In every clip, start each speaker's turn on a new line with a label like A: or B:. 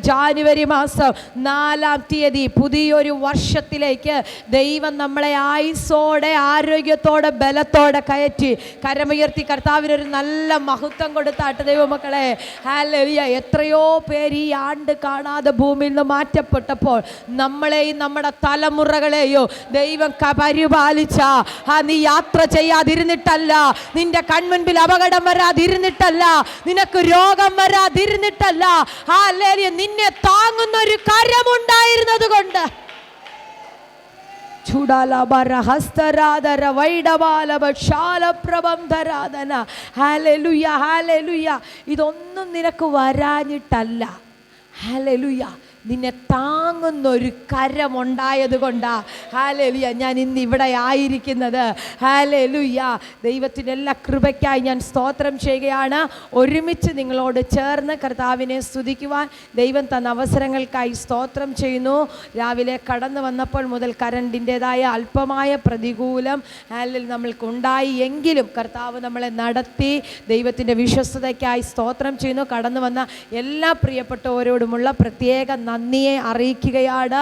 A: ജാനുവരി മാസം 4-ാം തീയതി പുതിയൊരു വർഷത്തിലേക്ക് ദൈവം നമ്മളെ ആയുസ്സോടെ ആരോഗ്യത്തോടെ ബലത്തോടെ കയറ്റി. കരമുയർത്തി കർത്താവിനൊരു നല്ല മഹത്വം കൊടുത്താട്ട് ദൈവമക്കളെ. ഹല്ലേലൂയ. എത്രയോ പേര് ഈ ആണ്ട് കാണാതെ ഭൂമിയിൽ നിന്ന് മാറ്റപ്പെട്ടപ്പോൾ നമ്മളെയും നമ്മുടെ തലമുറകളെയോ ദൈവം പരിപാലിച്ച. നീ യാത്ര ചെയ്യാതിരുന്നിട്ടല്ല, നിന്റെ കൺമുൻപിൽ അപകടം വരാതിരുന്നിട്ടല്ല, നിനക്ക് രോഗം വരാതിരുന്നിട്ടല്ല, ഹല്ലേലൂയ, നിന്നെ താങ്ങുന്ന ഒരു കരമുണ്ടായിരുന്നത് കൊണ്ട്. ഇതൊന്നും നിനക്ക് വരാഞ്ഞിട്ടല്ല. ഹല്ലേലൂയ. നിന്നെ താങ്ങുന്നൊരു കരമുണ്ടായത് കൊണ്ടാ ഹല്ലേലൂയ ഞാൻ ഇന്ന് ഇവിടെ ആയിരിക്കുന്നത്. ഹല്ലേലൂയ. ദൈവത്തിൻ്റെ എല്ലാ കൃപയ്ക്കായി ഞാൻ സ്തോത്രം ചെയ്യുകയാണ്. ഒരുമിച്ച് നിങ്ങളോട് ചേർന്ന് കർത്താവിനെ സ്തുതിക്കുവാൻ ദൈവം തന്ന അവസരങ്ങൾക്കായി സ്തോത്രം ചെയ്യുന്നു. രാവിലെ കടന്നു വന്നപ്പോൾ മുതൽ കറണ്ടിൻ്റെതായ അല്പമായ പ്രതികൂലം നമ്മൾക്കുണ്ടായി എങ്കിലും കർത്താവ് നമ്മളെ നടത്തി. ദൈവത്തിൻ്റെ വിശ്വസ്തതയ്ക്കായി സ്തോത്രം ചെയ്യുന്നു. കടന്നു വന്ന എല്ലാ പ്രിയപ്പെട്ടവരോടുമുള്ള പ്രത്യേക നന്ദിയെ അറിയിക്കുകയാണ്.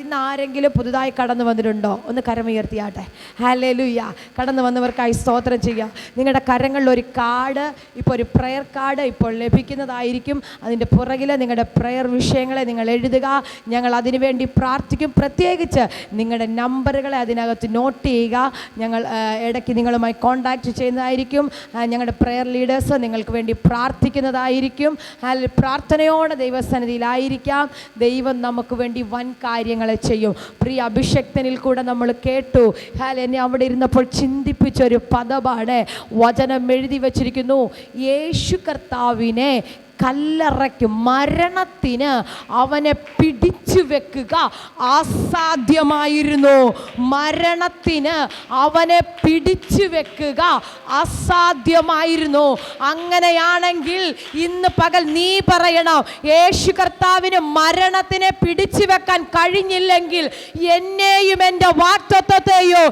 A: ഇന്ന് ആരെങ്കിലും പുതുതായി കടന്നു വന്നിട്ടുണ്ടോ? ഒന്ന് കരമുയർത്തിയാട്ടെ. ഹല്ലേലൂയ. കടന്നു വന്നവർക്കായി സ്തോത്രം ചെയ്യുക. നിങ്ങളുടെ കരങ്ങളിൽ ഒരു കാർഡ്, ഇപ്പോൾ ഒരു പ്രെയർ കാർഡ് ഇപ്പോൾ ലഭിക്കുന്നതായിരിക്കും. അതിൻ്റെ പുറകിൽ നിങ്ങളുടെ പ്രെയർ വിഷയങ്ങളെ നിങ്ങൾ എഴുതുക. ഞങ്ങൾ അതിനുവേണ്ടി പ്രാർത്ഥിക്കും. പ്രത്യേകിച്ച് നിങ്ങളുടെ നമ്പറുകളെ അതിനകത്ത് നോട്ട് ചെയ്യുക. ഞങ്ങൾ ഇടയ്ക്ക് നിങ്ങളുമായി കോൺടാക്റ്റ് ചെയ്യുന്നതായിരിക്കും. ഞങ്ങളുടെ പ്രെയർ ലീഡേഴ്സ് നിങ്ങൾക്ക് വേണ്ടി പ്രാർത്ഥിക്കുന്നതായിരിക്കും. പ്രാർത്ഥനയോടെ ദൈവസന്നിധിയിലായിരിക്കാം. ദൈവം നമുക്ക് വേണ്ടി വൻ കാര്യങ്ങളെ ചെയ്യും. പ്രിയ അഭിഷക്തനിൽ കൂടെ നമ്മൾ കേട്ടു. എന്നെ അവിടെ ഇരുന്നപ്പോൾ ചിന്തിപ്പിച്ചൊരു പദമാണ്. വചനം എഴുതി വച്ചിരിക്കുന്നു, യേശു കർത്താവിനെ കല്ലറയ്ക്ക് മരണത്തിന് അവനെ പിടിച്ചു വെക്കുക അസാധ്യമായിരുന്നു. മരണത്തിന് അവനെ പിടിച്ചു വെക്കുക അസാധ്യമായിരുന്നു. അങ്ങനെയാണെങ്കിൽ ഇന്ന് പകൽ നീ പറയണം, യേശു കർത്താവിന് മരണത്തിനെ പിടിച്ചു വെക്കാൻ കഴിഞ്ഞില്ലെങ്കിൽ എന്നെയും എൻ്റെ വാഗ്ദത്തത്തെയോ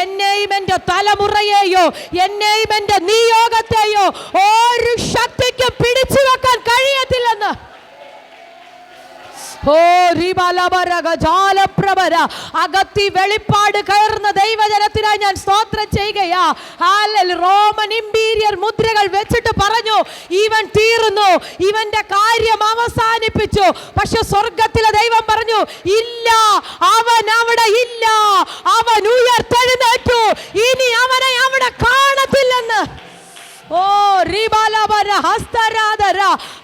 A: എന്നെയും എൻ്റെ തലമുറയെയോ എന്നെയും എൻ്റെ നിയോഗത്തെയോ ഒരു ശക്തിക്ക് പിടിച്ചു വെക്കാൻ കഴിയത്തില്ലെന്ന്. അകത്തി വെളിപ്പാട് കയറുന്ന ദൈവജനത്തിനായി ഞാൻ സ്തോത്രം ചെയ്യുകയാ. റോമൻ ഇമ്പീരിയർ മുദ്രകൾ വെച്ചിട്ട് പറഞ്ഞു, ഇവൻ തീർന്നു, ഇവന്റെ കാര്യം അവസാനിപ്പിച്ചു. പക്ഷെ സ്വർഗത്തിലെ ദൈവം പറഞ്ഞു, ഇല്ല, അവൻ അവിടെ ഇല്ല, അവൻ ഉയർത്തെഴുന്നേറ്റു, ഇനി അവനെ അവിടെ കാണത്തില്ലെന്ന്.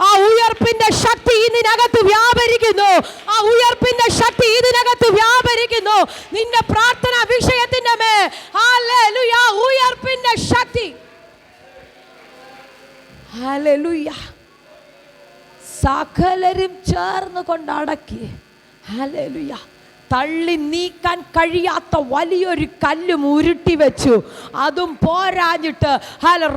A: ആ ഉയർപ്പിന്റെ ശക്തി ഇതിനകത്ത് വ്യാപരിക്കുന്നു. ആ ഉയർപ്പിന്റെ ശക്തി ഇതിനകത്ത് വ്യാപരിക്കുന്നു. നിന്റെ പ്രാർത്ഥന വിഷയത്തിന്റെ മേൽ ഹല്ലേലൂയ ഉയർപ്പിന്റെ ശക്തി. ഹല്ലേലൂയ. സകലരും ചേർന്ന് കൊണ്ടടക്കി. ഹല്ലേലൂയ. തള്ളി നീക്കാൻ കഴിയാത്ത വലിയൊരു കല്ലും ഉരുട്ടി വെച്ചു. അതും പോരാഞ്ഞിട്ട്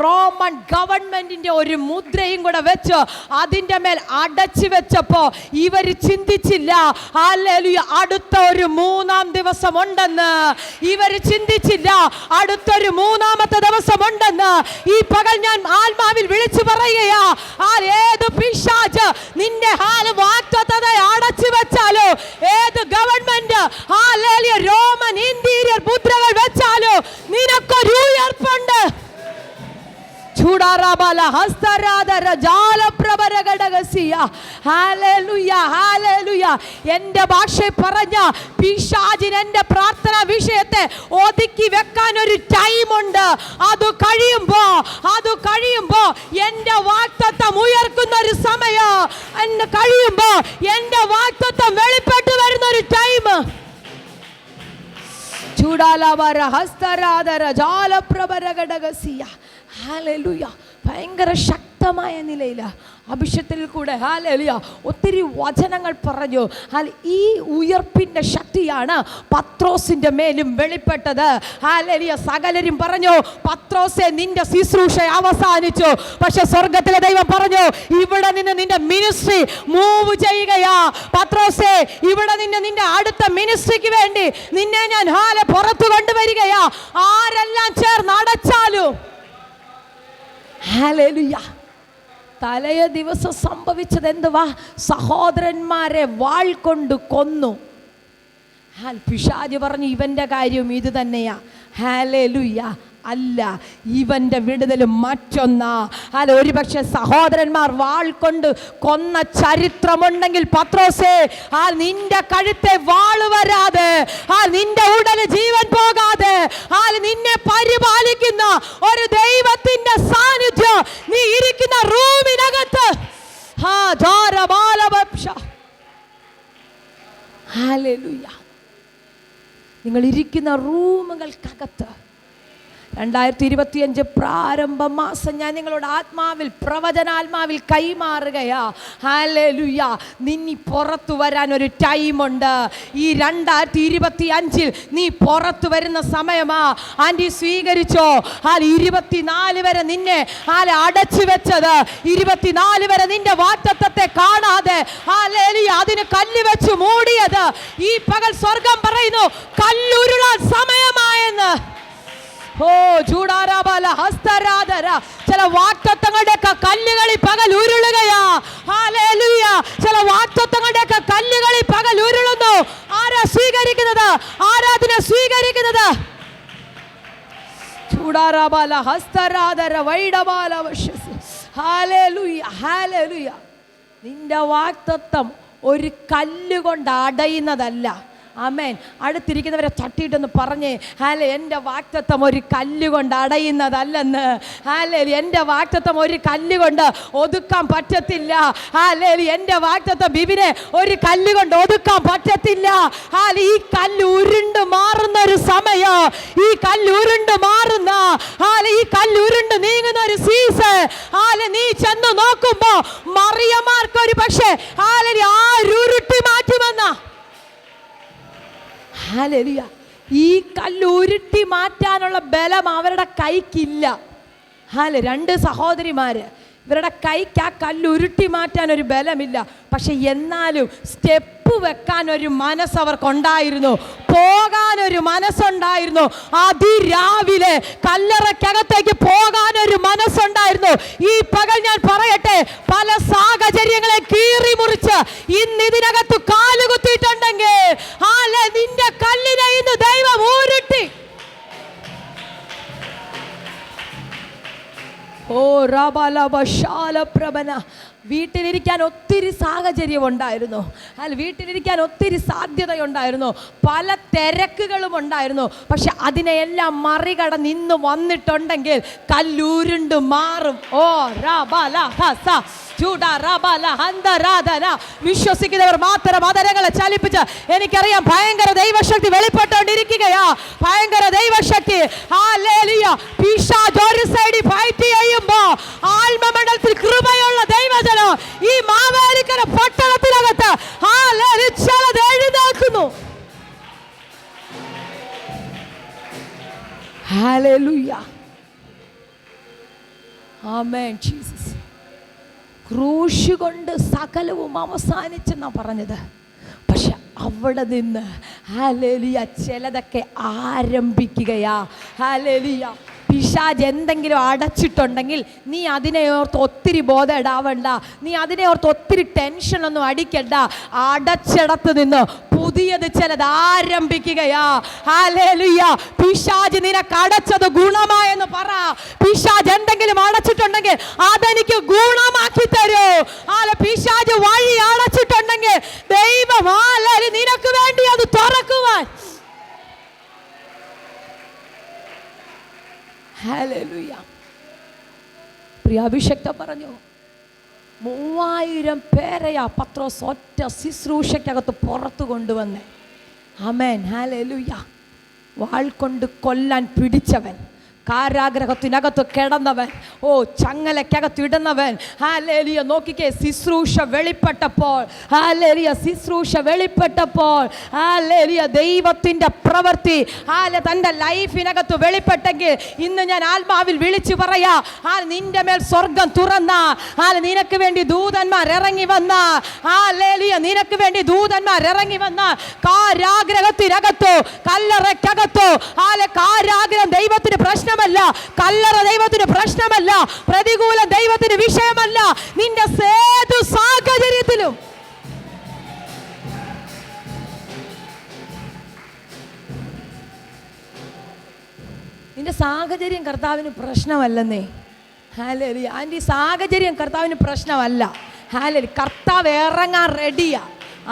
A: റോമൻ ഗവൺമെന്റിന്റെ ഒരു മുദ്രയും കൂടെ വെച്ച് അതിൻ്റെ മേൽ അടച്ചു വെച്ചപ്പോൾ ഇവർ ചിന്തിച്ചില്ല, ഹല്ലേലൂയ, അടുത്ത ഒരു 3-ാം ദിവസം ഉണ്ടെന്ന്. ഇവർ ചിന്തിച്ചില്ല, അടുത്തൊരു 3-ാമത്തെ ദിവസം ഉണ്ടെന്ന്. ഈ പകൽ ഞാൻ ആത്മാവിൽ വിളിച്ചു പറയുകയാ, ഏത് പിശാച് നിന്റെ വാഗ്ദത്തത്തെ അടച്ചു വെച്ചാലോ, ഏത് ഗവൺമെന്റ് റോമൻ ഇന്റീരിയർ മുദ്രകൾ വെച്ചാലോ നിനക്കൊരു ഉയർപ്പുണ്ട്. എന്റെ ഭാഷ പറഞ്ഞ പിശാചിന് എന്റെ പ്രാർത്ഥന വിഷയത്തെ ഒതുക്കി വെക്കാൻ ഒരു ടൈമുണ്ട്. അത് കഴിയുമ്പോ എന്റെ വാഗ്ദത്തം ഉയർക്കുന്ന ഒരു സമയം കഴിയുമ്പോ എന്റെ വാഗ്ദത്തം വെളിപ്പെട്ടു വരുന്ന ഒരു ടൈം. ഭയങ്കര ശക്തമായ നിലയിൽ അഭിഷേകത്തിൽ കൂടെ ഹല്ലേലൂയ ഒത്തിരി വചനങ്ങൾ പറഞ്ഞു. ഈ ഉയർപ്പിന്റെ ശക്തിയാണ് പത്രോസിന്റെ മേലും വെളിപ്പെട്ടത്. ഹല്ലേലൂയ. സകലരും പറഞ്ഞു, പത്രോസേ, നിന്റെ ശുശ്രൂഷ അവസാനിച്ചു. പക്ഷെ സ്വർഗത്തിലെ ദൈവം പറഞ്ഞു, ഇവിടെ നിന്ന് നിന്റെ മിനിസ്ട്രി മൂവ് ചെയ്യുകയാ. പത്രോസേ, ഇവിടെ നിന്ന് നിന്റെ അടുത്ത മിനിസ്ട്രിക്ക് വേണ്ടി നിന്നെ ഞാൻ പുറത്തു കൊണ്ടുവരികയാ. ആരെല്ലാം ചേർന്ന് അടച്ചാലും ഹല്ലേലൂയ തലേ ദിവസം സംഭവിച്ചത് എന്തുവാ? സഹോദരന്മാരെ വാൾ കൊണ്ട് കൊന്നു. പിശാച് പറഞ്ഞു ഇവന്റെ കാര്യം ഇത് തന്നെയാ. ഹല്ലേലൂയ. അല്ല, ഇവന്റെ വിടുതൽ മറ്റൊന്നാ. അല്ല, ഒരുപക്ഷെ സഹോദരന്മാർ വാൾ കൊണ്ട് കൊന്ന ചരിത്രമുണ്ടെങ്കിൽ പത്രോസേ, നിന്റെ കഴുത്തെ വാള് വരാതെ, നിന്റെ ഉടല് ജീവൻ പോകാതെ, നിന്നെ പരിപാലിക്കുന്ന ഒരു ദൈവത്തിന്റെ സാന്നിധ്യം നീ ഇരിക്കുന്ന റൂമിനകത്ത്. ഹല്ലേലൂയ. നിങ്ങൾ ഇരിക്കുന്ന റൂമുകൾക്കകത്ത് 2025 പ്രാരംഭ മാസം ഞാൻ നിങ്ങളോട് ആത്മാവിൽ, പ്രവചനാത്മാവിൽ കൈമാറുകയാ. ഹല്ലേലൂയ. നിന്നി പുറത്തു വരാൻ ഒരു ടൈമുണ്ട്. ഈ 2025 നീ പുറത്തു വരുന്ന സമയമാ. ആൻറ്റി സ്വീകരിച്ചോ. 24 വരെ നിന്നെ അടച്ചു വെച്ചത്, 24 വരെ നിന്റെ വാഗ്ദത്തത്തെ കാണാതെ അതിന് കല്ല് വെച്ച് മൂടിയത്, ഈ പകൽ സ്വർഗം പറയുന്നു കല്ലുരുളാൻ സമയമായെന്ന്. ചില വാഗ്ദത്തങ്ങളുടെയൊക്കെ കല്ലുകളിൽ പകൽ ഉരുളുകയാ. ഹല്ലേലൂയ. ചില വാഗ്ദത്തങ്ങളുടെയൊക്കെ കല്ലുകളിൽ പകൽ ഉരുളുന്നു. ആരാ സ്വീകരിക്കുന്നത്? ആരാധന സ്വീകരിക്കുന്നത്? ചൂടാറാബാല ഹസ്തരാധര വൈഡബാല വശസ്. ഹല്ലേലൂയ. ഹല്ലേലൂയ. നിന്റെ വാഗ്ദത്തം ഒരു കല്ലുകൊണ്ട് അടയുന്നതല്ല. ആമേൻ. അടുത്തിരിക്കുന്നവരെ തട്ടിയിട്ടെന്ന് പറഞ്ഞേ, ഹാലേ, എൻ്റെ വാഗ്ദത്തം ഒരു കല്ലുകൊണ്ട് അടയുന്നതല്ലെന്ന്. ഹാലേ, എൻ്റെ വാഗ്ദത്തം ഒരു കല്ലുകൊണ്ട് ഒതുക്കാൻ പറ്റത്തില്ല. ഹാലേ, എൻ്റെ വാഗ്ദത്തം ബിബിനെ ഒരു കല്ലുകൊണ്ട് ഒതുക്കാൻ പറ്റത്തില്ല. ഹാലേ, ഈ കല്ല് ഉരുണ്ട് മാറുന്ന ഒരു സമയം, ഈ കല്ല് ഉരുണ്ട് മാറുന്ന, ഹാലേ, ഈ കല്ല് ഉരുണ്ട് നീങ്ങുന്ന ഒരു സീസൺ. ഹാലേ, നീ ചെന്ന് നോക്കുമ്പോ മറിയമാർക്ക് ഒരു പക്ഷേ ഹാലേ ആരുരുട്ടി മാറ്റുമെന്ന. ഹല്ലേലൂയ. ഈ കല്ല് ഉരുട്ടി മാറ്റാനുള്ള ബലം അവരുടെ കൈക്കില്ല. ഹാല, 2 സഹോദരിമാര്, ഇവരുടെ കൈക്ക് ആ കല്ല് ഉരുട്ടി മാറ്റാൻ ഒരു ബലമില്ല. പക്ഷെ എന്നാലും സ്റ്റെപ്പ് വെക്കാൻ ഒരു മനസ്സ് അവർക്കുണ്ടായിരുന്നു, പോകാനൊരു മനസ്സുണ്ടായിരുന്നു. അതിരാവിലെ കല്ലറയ്ക്കകത്തേക്ക് പോകാനൊരു മനസ്സുണ്ടായിരുന്നു. ഈ പകൽ ഞാൻ പറയട്ടെ, പല സാഹചര്യങ്ങളെ കീറി മുറിച്ച് ഇന്ന് ഇതിനകത്ത് കാലുകുത്തിയിട്ടുണ്ടെങ്കിൽ നിന്റെ കല്ലിനെ ഇന്ന് ദൈവം ഊരുട്ടി. വീട്ടിലിരിക്കാൻ ഒത്തിരി സാഹചര്യം ഉണ്ടായിരുന്നു. വീട്ടിലിരിക്കാൻ ഒത്തിരി സാധ്യതയുണ്ടായിരുന്നു, പല തിരക്കുകളും ഉണ്ടായിരുന്നു. പക്ഷെ അതിനെയെല്ലാം മറികടന്ന് ഇന്ന് വന്നിട്ടുണ്ടെങ്കിൽ കല്ലൂരുണ്ട് മാറും. വിശ്വസിക്കുന്നവർ മാത്രം അതരങ്ങളെ ചലിപ്പിച്ച്, എനിക്കറിയാം ഭയങ്കര ദൈവശക്തി വെളിപ്പെട്ടുകൊണ്ടിരിക്കുകയാ. ഭയങ്കര ദൈവശക്തി. ഒരു സൈഡിൽ ഫൈറ്റ് ചെയ്യുമ്പോ ആത്മമണ്ഡലത്തിൽ കൃപയുള്ള ദൈവജനം ഈ മാവേലിക്കര പട്ടണത്തിനകത്ത് എഴുന്നേൽക്കുന്നു. ഹല്ലേലൂയ. ആമേൻ. ജീസസ്. ക്രൂശ് കൊണ്ട് സകലവും അവസാനിച്ചെന്നാ പറഞ്ഞത്. പക്ഷെ അവിടെ നിന്ന് ഹല്ലേലൂയ ചിലതൊക്കെ ആരംഭിക്കുകയാ. ഹല്ലേലൂയ. പിശാച് എന്തെങ്കിലും അടച്ചിട്ടുണ്ടെങ്കിൽ നീ അതിനെ ഓർത്ത് ഒത്തിരി ബോധം ഇടാവണ്ട, നീ അതിനെ ഓർത്ത് ഒത്തിരി ടെൻഷനൊന്നും അടിക്കണ്ട. അടച്ചിടത്ത് നിന്ന് പുതിയത് ചിലത് ആരംഭിക്കുകയാ. ഹല്ലേലൂയ. പിശാച് നിനക്ക് അടച്ചത് ഗുണമായെന്ന് പറ. പിശാച് എന്തെങ്കിലും അടച്ചിട്ടുണ്ടെങ്കിൽ അതെനിക്ക് ഗുണമാക്കി തരൂ. പിശാച് വഴി അടച്ചിട്ടുണ്ടെങ്കിൽ ദൈവം നിനക്ക് വേണ്ടി അത് തുറക്കുവാൻ. ഹല്ലേലൂയ. പ്രിയ അഭിഷക്ത പറഞ്ഞു, 3000 പേരെയാ പത്രോസ് ഒറ്റ ശുശ്രൂഷയ്ക്കകത്ത് പുറത്തു കൊണ്ടുവന്നേ. ആമേൻ. ഹല്ലേലൂയ. വാൾ കൊണ്ട് കൊല്ലാൻ പിടിച്ചവൻ, കാരാഗ്രഹത്തിനകത്ത് കിടന്നവൻ, ചങ്ങലക്കകത്ത് ഇടുന്നവൻ. ഹല്ലേലൂയ. നോക്കിക്കേ, ശുശ്രൂഷ വെളിപ്പെട്ടപ്പോൾ, ഹല്ലേലൂയ, ശുശ്രൂഷ വെളിപ്പെട്ടപ്പോൾ, ഹല്ലേലൂയ, ദൈവത്തിൻ്റെ പ്രവൃത്തി തൻ്റെ ലൈഫിനകത്ത് വെളിപ്പെട്ടെങ്കിൽ ഇന്ന് ഞാൻ ആത്മാവിൽ വിളിച്ചു പറയാ, നിന്റെ മേൽ സ്വർഗം തുറന്ന, നിനക്ക് വേണ്ടി ദൂതന്മാർ ഇറങ്ങി വന്ന, ഹല്ലേലൂയ, നിനക്ക് വേണ്ടി ദൂതന്മാർ ഇറങ്ങി വന്ന കാരാഗ്രഹത്തിനകത്തോ കല്ലറയ്ക്കകത്തോ കാരാഗ്രഹം ദൈവത്തിന് പ്രശ്നം പ്രശ്നമല്ല, കല്ലറ ദൈവത്തിന് പ്രശ്നമല്ല, പ്രതികൂലം ദൈവത്തിന് വിഷയമല്ല. നിന്റെ ഏതു സാഹചര്യത്തിലും നിന്റെ സാഹചര്യം കർത്താവിന് പ്രശ്നമല്ലെന്നേ. ഹല്ലേലൂയ. ആൻറ്റി, സാഹചര്യം കർത്താവിന് പ്രശ്നമല്ല. ഹല്ലേലൂയ. കർത്താവ് ഇറങ്ങാൻ റെഡിയാ.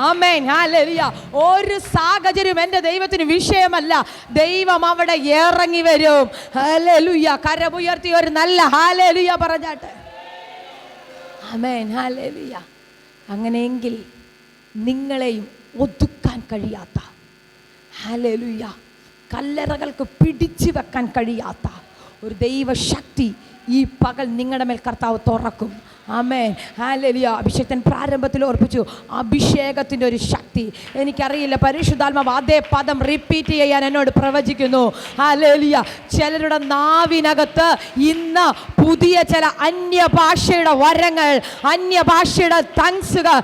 A: ആമേൻ. ഹല്ലേലൂയ. ഒരു സാഹചര്യം എൻ്റെ ദൈവത്തിന് വിഷയമല്ല. ദൈവം അവിടെ ഇറങ്ങി വരും. ഹല്ലേലൂയ. കരമുയർത്തി ഒരു നല്ല ഹല്ലേലൂയ പറഞ്ഞാട്ടെ. ആമേൻ. ഹല്ലേലൂയ. അങ്ങനെയെങ്കിൽ നിങ്ങളെയും ഒതുക്കാൻ കഴിയാത്ത, ഹല്ലേലൂയ, കല്ലറകൾക്ക് പിടിച്ചു വെക്കാൻ കഴിയാത്ത ഒരു ദൈവശക്തി ഈ പകൽ നിങ്ങളുടെ മേൽ കർത്താവ് തുറക്കും. ആമേൻ. ഹല്ലേലൂയ. അഭിഷേകത്തിൻ പ്രാരംഭത്തിൽ ഓർപ്പിച്ചു, അഭിഷേകത്തിൻ്റെ ഒരു ശക്തി. എനിക്കറിയില്ല, പരിശുദ്ധാത്മാവ് അതേ പദം റിപ്പീറ്റ് ചെയ്യാൻ എന്നോട് പ്രവചിക്കുന്നു. ഹല്ലേലൂയ. ചിലരുടെ നാവിനകത്ത് ഇന്ന് പുതിയ ചില അന്യഭാഷയുടെ വരങ്ങൾ, അന്യഭാഷയുടെ തങ്സുകൾ,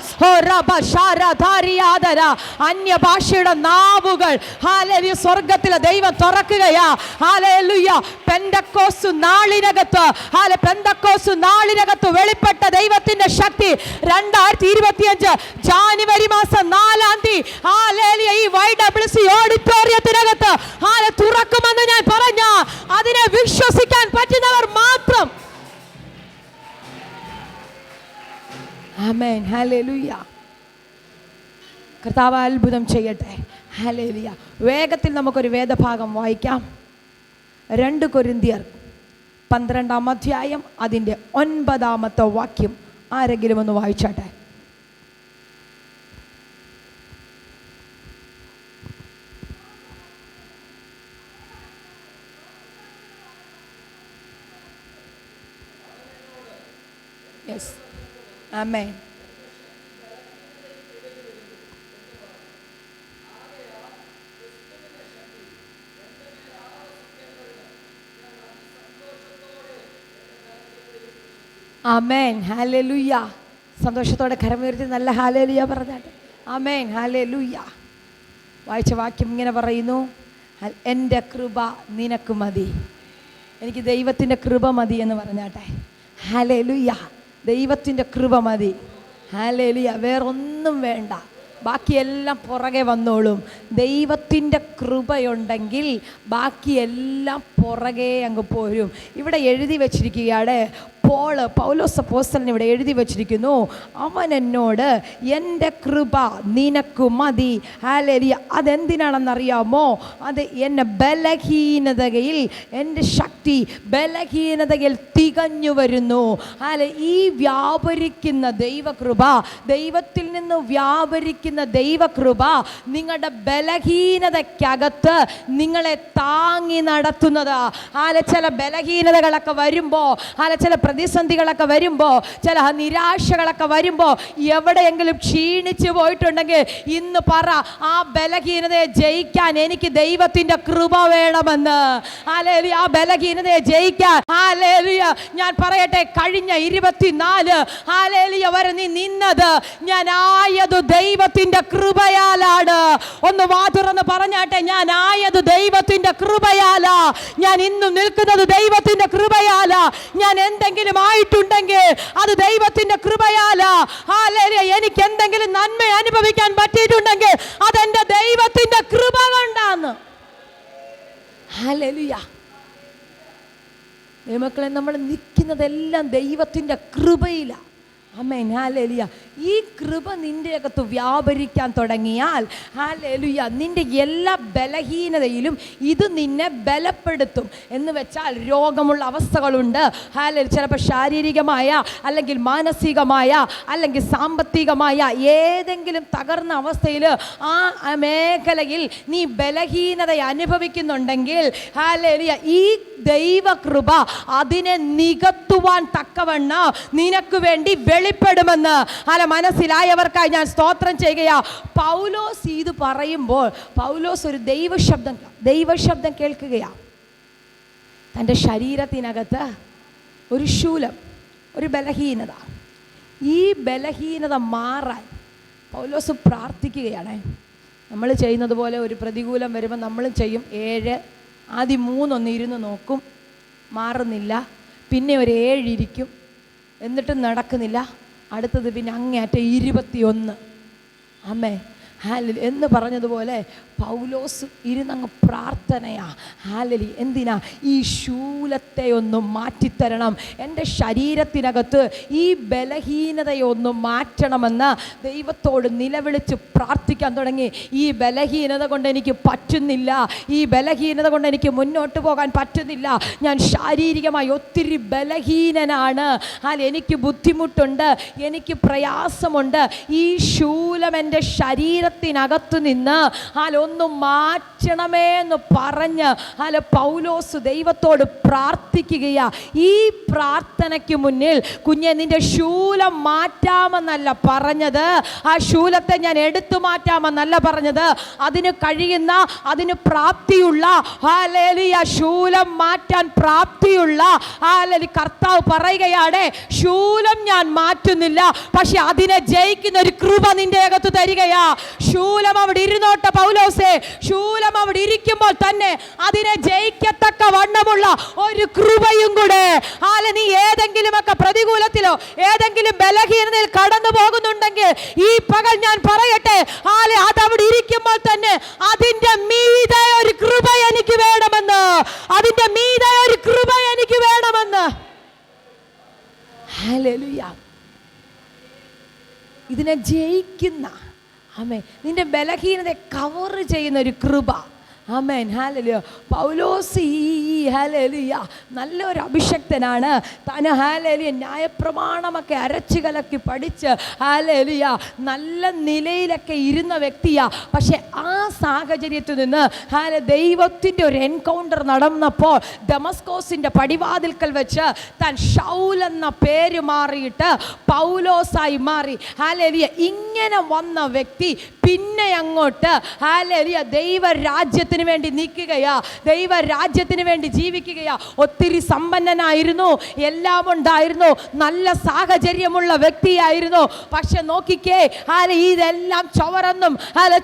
A: അന്യഭാഷയുടെ നാവുകൾ, ഹല്ലേലൂയ, സ്വർഗത്തിലെ ദൈവം തുറക്കുകയാ. ഹല്ലേലൂയ. പെന്തക്കോസ്ത് നാളിനകത്ത്, പെന്തക്കോസ്ത് നാളിനകത്ത് വെളിപ്പെട്ട ദൈവത്തിന്റെ ശക്തി 2025 ജാനുവരി മാസം 4-ാം തീയതി ഹല്ലേലൂയ ഈ YWC ഓഡിറ്റോറിയത്തിനകത്ത് തുറക്കുമെന്ന് ഞാൻ പറഞ്ഞ അതിനെ വിശ്വസിക്കാൻ പറ്റുന്നവർ മാത്രം. ആമേൻ. ഹല്ലേലൂയ. കർത്താവ് അത്ഭുതം ചെയ്യട്ടെ. ഹല്ലേലൂയ. വേഗത്തിൽ നമുക്കൊരു വേദഭാഗം വായിക്കാം. 2 കൊരിന്ത്യർ 12-ാം അധ്യായം അതിൻ്റെ 9-ാമത്തെ വാക്യം ആരെങ്കിലും ഒന്ന് വായിച്ചാട്ടെ. യെസ്. ആമേൻ. ആമേൻ. ഹല്ലേലൂയ. സന്തോഷത്തോടെ കരമുയർത്തി നല്ല ഹല്ലേലൂയ പറഞ്ഞാട്ടെ. ആമേൻ. ഹല്ലേലൂയ. വായിച്ച വാക്യം ഇങ്ങനെ പറയുന്നു, എൻ്റെ കൃപ നിനക്ക് മതി. എനിക്ക് ദൈവത്തിൻ്റെ കൃപ മതി എന്ന് പറഞ്ഞാട്ടെ. ഹല്ലേലൂയ. ദൈവത്തിൻ്റെ കൃപ മതി. ഹല്ലേലൂയ. വേറൊന്നും വേണ്ട, ബാക്കിയെല്ലാം പുറകെ വന്നോളും. ദൈവത്തിൻ്റെ കൃപയുണ്ടെങ്കിൽ ബാക്കിയെല്ലാം പുറകെ അങ്ങ് പോരും. ഇവിടെ എഴുതി വച്ചിരിക്കുകയാണ്, പൗലോസ് അപ്പോസ്തലൻ ഇവിടെ എഴുതി വച്ചിരിക്കുന്നു, അവൻ എന്നോട് എൻ്റെ കൃപ നിനക്ക് മതി. ഹല്ലേലൂയ. അതെന്തിനാണെന്നറിയാമോ? അത് എന്നെ ബലഹീനതയിൽ, എൻ്റെ ശക്തി ബലഹീനതയിൽ തികഞ്ഞു വരുന്നു. ഈ വ്യാപരിക്കുന്ന ദൈവകൃപ, ദൈവത്തിൽ നിന്ന് വ്യാപരിക്കുന്ന ദൈവകൃപ നിങ്ങളുടെ ബലഹീനതയ്ക്കകത്ത് നിങ്ങളെ താങ്ങി നടത്തുന്നത്. ചില ബലഹീനതകളൊക്കെ വരുമ്പോൾ, ചില പ്രതിസന്ധികളൊക്കെ വരുമ്പോൾ, ചില നിരാശകളൊക്കെ വരുമ്പോൾ, എവിടെയെങ്കിലും ക്ഷീണിച്ചു പോയിട്ടുണ്ടെങ്കിൽ ഇന്ന് പറ, ആ ബലഹീനതയെ ജയിക്കാൻ എനിക്ക് ദൈവത്തിൻ്റെ കൃപ വേണമെന്ന്. ഹല്ലേലൂയ. ആ ബലഹീനതയെ ജയിക്കാൻ, ഹല്ലേലൂയ, ഞാൻ പറയട്ടെ, കഴിഞ്ഞ 24 ഹല്ലേലൂയ വരെ നീ നിന്നത് ഞാൻ ആയത് ദൈവത്തിൻ്റെ കൃപയാലാണ്. ഒന്ന് വാതുറന്ന് പറഞ്ഞാട്ടെ, ഞാൻ ആയത് ദൈവത്തിൻ്റെ കൃപയാലാ. ഞാൻ ഇന്നും നിൽക്കുന്നത് ദൈവത്തിൻ്റെ കൃപയാലാ. ഞാൻ എന്തെങ്കിലും ആയിട്ടുണ്ടെങ്കിൽ അത് ദൈവത്തിന്റെ കൃപയാലാ. ഹല്ലേലൂയ. എനിക്ക് എന്തെങ്കിലും നന്മ അനുഭവിക്കാൻ പറ്റിയിട്ടുണ്ടെങ്കിൽ അതെന്റെ ദൈവത്തിന്റെ കൃപ കൊണ്ടാണ്. ഹല്ലേലൂയ. മക്കളെ, നമ്മൾ നിൽക്കുന്നതെല്ലാം ദൈവത്തിന്റെ കൃപയിലാണ്. ആമേൻ. ഹല്ലേലൂയ. ഈ കൃപ നിന്റെ അകത്ത് വ്യാപരിക്കാൻ തുടങ്ങിയാൽ, ഹല്ലേലൂയ, നിന്റെ എല്ലാ ബലഹീനതയിലും ഇത് നിന്നെ ബലപ്പെടുത്തും. എന്ന് വെച്ചാൽ രോഗമുള്ള അവസ്ഥകളുണ്ട്, ഹല്ലേലൂയ, ചിലപ്പോൾ ശാരീരികമായ അല്ലെങ്കിൽ മാനസികമായ അല്ലെങ്കിൽ സാമ്പത്തികമായ ഏതെങ്കിലും തകർന്ന അവസ്ഥയിൽ ആ മേഖലയിൽ നീ ബലഹീനത അനുഭവിക്കുന്നുണ്ടെങ്കിൽ, ഹല്ലേലൂയ, ഈ ദൈവകൃപ അതിനെ നികത്തുവാൻ തക്കവണ്ണം നിനക്ക് വേണ്ടി വെളിപ്പെടുമെന്ന് മനസ്സിലായവർക്കായി ഞാൻ സ്തോത്രം ചെയ്യുകയാ. പൗലോസ് ഇത് പറയുമ്പോൾ പൗലോസ് ഒരു ദൈവശബ്ദം കേൾക്കുകയാ. തൻ്റെ ശരീരത്തിനകത്ത് ഒരു ശൂലം, ഒരു ബലഹീനത, ഈ ബലഹീനത മാറാൻ പൗലോസ് പ്രാർത്ഥിക്കുകയാണ്. നമ്മൾ ചെയ്യുന്നത് പോലെ ഒരു പ്രതികൂലം വരുമ്പോൾ നമ്മളും ചെയ്യും. 7 ആദ്യം 3 ഒന്ന് ഇരുന്ന് നോക്കും, മാറുന്നില്ല, പിന്നെ ഒരു 7 ഇരിക്കും, എന്നിട്ടും നടക്കുന്നില്ല, അടുത്തത് പിന്നെ അങ്ങേയറ്റം 21. ആമേ ഹാലലി എന്ന് പറഞ്ഞതുപോലെ പൗലോസ് ഇരുന്നങ്ങ് പ്രാർത്ഥനയാ. ഹാലലി എന്തിനാ? ഈ ശൂലത്തെ ഒന്ന് മാറ്റിത്തരണം, എൻ്റെ ശരീരത്തിനകത്ത് ഈ ബലഹീനതയൊന്ന് മാറ്റണമെന്ന് ദൈവത്തോട് നിലവിളിച്ച് പ്രാർത്ഥിക്കാൻ തുടങ്ങി. ഈ ബലഹീനത കൊണ്ട് എനിക്ക് പറ്റുന്നില്ല, ഈ ബലഹീനത കൊണ്ട് എനിക്ക് മുന്നോട്ട് പോകാൻ പറ്റുന്നില്ല, ഞാൻ ശാരീരികമായി ഒത്തിരി ബലഹീനനാണ്, എനിക്ക് ബുദ്ധിമുട്ടുണ്ട്, എനിക്ക് പ്രയാസമുണ്ട്, ഈ ശൂലം എൻ്റെ ശരീരത്തിനകത്ത് നിന്ന് ഒന്ന് മാറ്റണമേ എന്ന് പറഞ്ഞ് പൗലോസ് ദൈവത്തോട് പ്രാർത്ഥിക്കുകയാ. ഈ പ്രാർത്ഥനയ്ക്ക് മുന്നിൽ കുഞ്ഞെ നിന്റെ ശൂലം മാറ്റാമെന്നല്ല പറഞ്ഞത്, ആ ശൂലത്തെ ഞാൻ എടുത്തു മാറ്റാമെന്നല്ല പറഞ്ഞത്, അതിന് കഴിയുന്ന, അതിന് പ്രാപ്തിയുള്ള, ഹല്ലേലൂയ, ശൂലം മാറ്റാൻ പ്രാപ്തിയുള്ള കർത്താവ് പറയുകയാണ്, ശൂലം ഞാൻ മാറ്റുന്നില്ല, പക്ഷെ അതിനെ ജയിക്കുന്ന ഒരു കൃപ നിന്റെ അകത്ത് തരികയാ. ശൂലം അവിടെ ഇരുന്നോട്ടെ പൗലോസേ, ശൂലം അവിടെ ഇരിക്കുമ്പോൾ തന്നെ അതിനെ ജയിക്കത്തക്ക വണ്ണമുള്ള ഒരു കൃപയും കൂടെ. നീ ഏതെങ്കിലുമൊക്കെ പ്രതികൂലത്തിലോ ഏതെങ്കിലും ബലഹീനതയിൽ കടന്നു പോകുന്നുണ്ടെങ്കിൽ ഈ പകൽ ഞാൻ പറയട്ടെ, അതവിടെ ഇരിക്കുമ്പോൾ തന്നെ അതിന്റെ മീതെ ഒരു കൃപ എനിക്ക് വേണമെന്ന്, അതിന്റെ മീതെ ഒരു കൃപ എനിക്ക് വേണമെന്ന്. ഹല്ലേലൂയ. ഇതിനെ ജയിക്കുന്ന, ആമേൻ, നിന്റെ ബലഹീനതയെ കവർ ചെയ്യുന്ന ഒരു കൃപ. ആമേൻ, ഹല്ലേലൂയ. പൗലോസ് ഹല്ലേലൂയ നല്ലൊരു അഭിഷക്തനാണ്. താൻ ഹല്ലേലൂയ ന്യായപ്രമാണമൊക്കെ അരച്ചു കലക്കി പഠിച്ച് ഹല്ലേലൂയ നല്ല നിലയിലൊക്കെ ഇരുന്ന വ്യക്തിയാ. പക്ഷെ ആ സാഹചര്യത്തിൽ നിന്ന് ദൈവത്തിൻ്റെ ഒരു എൻകൗണ്ടർ നടന്നപ്പോൾ ദമസ്കോസിൻ്റെ പടിവാതിൽക്കൽ വെച്ച് താൻ ശൗൽ എന്ന പേര് മാറിയിട്ട് പൗലോസായി മാറി. ഹല്ലേലൂയ. ഇങ്ങനെ വന്ന വ്യക്തി പിന്നെ അങ്ങോട്ട് ഹല്ലേലൂയ ദൈവരാജ്യത്തിന് വേണ്ടി നിൽക്കുകയാ, ദൈവരാജ്യത്തിന് വേണ്ടി ജീവിക്കുകയാ. ഒത്തിരി സമ്പന്നനായിരുന്നു, എല്ലാം ഉണ്ടായിരുന്നു, നല്ല സാഹചര്യമുള്ള വ്യക്തിയായിരുന്നു. പക്ഷെ നോക്കിക്കേ, ഇതെല്ലാം ചവറെന്നും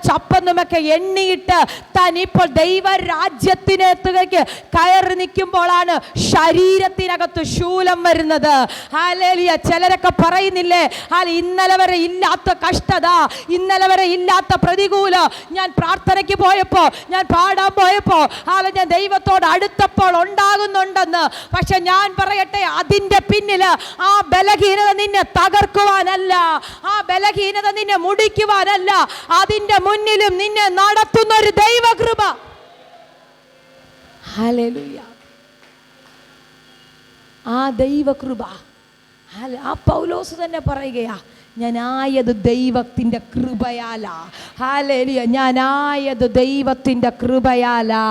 A: ചപ്പെന്നുമൊക്കെ എണ്ണിയിട്ട് താൻ ഇപ്പോൾ ദൈവരാജ്യത്തിനകത്തേക്ക് കയറി നിൽക്കുമ്പോഴാണ് ശരീരത്തിനകത്ത് ശൂലം വരുന്നത്. ഹല്ലേലൂയ. ചിലരൊക്കെ പറയുന്നില്ലേ, ഇന്നലെ വരെ ഇല്ലാത്ത കഷ്ടത, ഇന്നലെ വരെ ഇല്ലാത്ത പ്രതികൂലം ഞാൻ പ്രാർത്ഥനയ്ക്ക് പോയപ്പോ, ഞാൻ പാടാൻ പോയപ്പോ, ഞാൻ ദൈവത്തോട് അടുത്തപ്പോൾ ഉണ്ടാകുന്നുണ്ടെന്ന്. പക്ഷെ ഞാൻ പറയട്ടെ, അതിന്റെ പിന്നില് ആ ബലഹീനത നിന്നെ തകർക്കുവാനല്ല, ആ ബലഹീനത നിന്നെ മുടിക്കുവാനല്ല, അതിന്റെ മുന്നിലും നിന്നെ നടത്തുന്ന ഒരു ദൈവകൃപ. ഹല്ലേലൂയ. ആ ദൈവകൃപ. ആ പൗലോസ് തന്നെ പറയുകയാ, ഞാനായത് ദൈവത്തിൻ്റെ കൃപയാലാ. ഹല്ലേലൂയ. ഞാനായത് ദൈവത്തിൻ്റെ കൃപയാലാ.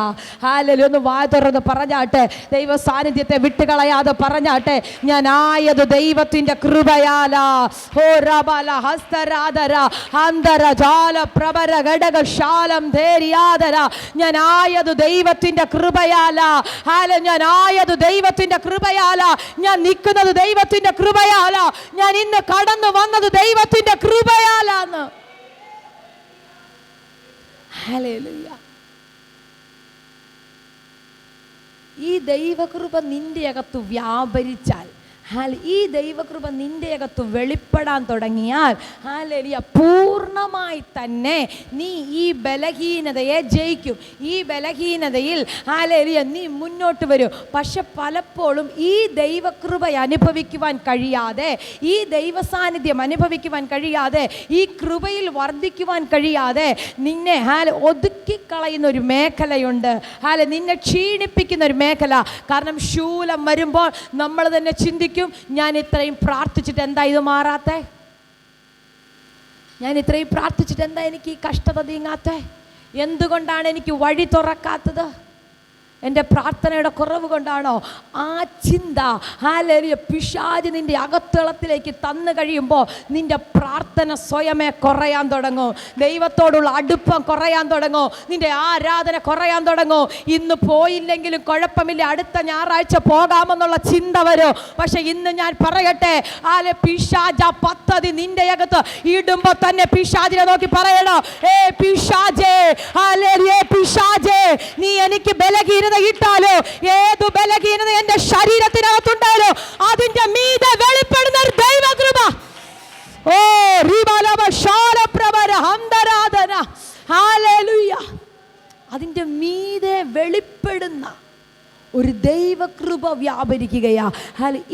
A: ഹല്ലേലൂയ. ഒന്ന് വായ തുറന്ന് പറഞ്ഞാട്ടെ, ദൈവ സാന്നിധ്യത്തെ വിട്ടുകളയാതെ പറഞ്ഞാട്ടെ, ഞാനായത് ദൈവത്തിൻ്റെ കൃപയാലാ. ഹോ റബല ഹസ്തരാധര അന്തര ജാല പ്രഭര ഘടക ശാലം ധേര്യാധര. ഞാനായത് ദൈവത്തിൻ്റെ കൃപയാലാ. ഹല്ലേലൂയ. ഞാനായത് ദൈവത്തിൻ്റെ കൃപയാലാ. ഞാൻ നിൽക്കുന്നത് ദൈവത്തിൻ്റെ കൃപയാലാ. ഞാൻ ഇന്ന് കടന്നു വന്നത് ദൈവത്തിന്റെ കൃപയാലാണ്. ഹല്ലേലൂയ. ഈ ദൈവകൃപ നിന്റെ അകത്ത് വ്യാപരിച്ചാൽ, ഈ ദൈവകൃപ നിന്റെ അകത്ത് വെളിപ്പെടാൻ തുടങ്ങിയാൽ, ഹല്ലേലൂയ, പൂർണ്ണമായി തന്നെ നീ ഈ ബലഹീനതയെ ജയിക്കും. ഈ ബലഹീനതയിൽ ഹല്ലേലൂയ നീ മുന്നോട്ട് വരും. പക്ഷെ പലപ്പോഴും ഈ ദൈവകൃപ അനുഭവിക്കുവാൻ കഴിയാതെ, ഈ ദൈവസാന്നിധ്യം അനുഭവിക്കുവാൻ കഴിയാതെ, ഈ കൃപയിൽ വർദ്ധിക്കുവാൻ കഴിയാതെ നിന്നെ ഒതുക്കിക്കളയുന്ന ഒരു മേഖലയുണ്ട്. നിന്നെ ക്ഷീണിപ്പിക്കുന്ന ഒരു മേഖല. കാരണം ശൂലം വരുമ്പോൾ നമ്മൾ തന്നെ ചിന്തിക്കും, ഞാൻ ഇത്രയും പ്രാർത്ഥിച്ചിട്ട് എന്താ ഇത് മാറാത്തെ? ഞാൻ ഇത്രയും പ്രാർത്ഥിച്ചിട്ട് എന്താ എനിക്ക് ഈ കഷ്ടത നീങ്ങാത്തെ? എന്തുകൊണ്ടാണ് എനിക്ക് വഴി തുറക്കാത്തത്? എൻ്റെ പ്രാർത്ഥനയുടെ കുറവ് കൊണ്ടാണോ? ആ ചിന്ത ഹല്ലേലൂയ പിശാച് നിൻ്റെ അകത്തളത്തിലേക്ക് തന്നു കഴിയുമ്പോൾ നിൻ്റെ പ്രാർത്ഥന സ്വയമേ കുറയാൻ തുടങ്ങും, ദൈവത്തോടുള്ള അടുപ്പം കുറയാൻ തുടങ്ങും, നിൻ്റെ ആരാധന കുറയാൻ തുടങ്ങും. ഇന്ന് പോയില്ലെങ്കിലും കുഴപ്പമില്ല, അടുത്ത ഞായറാഴ്ച പോകാമെന്നുള്ള ചിന്ത വരും. പക്ഷെ ഇന്ന് ഞാൻ പറയട്ടെ, പിശാച് ആ പദ്ധതി നിൻ്റെ അകത്ത് ഇടുമ്പോൾ തന്നെ പിശാചിനെ നോക്കി പറയണോ, പിശാചേ, ഹല്ലേലൂയ, പിശാചേ, നീ എനിക്ക് ബലഹീനത ബലഹീനത ഇട്ടാലോ, ഏതു ബലഹീനത എന്റെ ശരീരത്തിനകത്തുണ്ടാലോ അതിന്റെ മീതെ വെളിപ്പെടുന്ന ഒരു ദൈവകൃപ. ഓ ഹല്ലേലൂയ. അതിന്റെ മീതെ വെളിപ്പെടുന്ന ഒരു ദൈവകൃപ വ്യാപരിക്കുകയാ.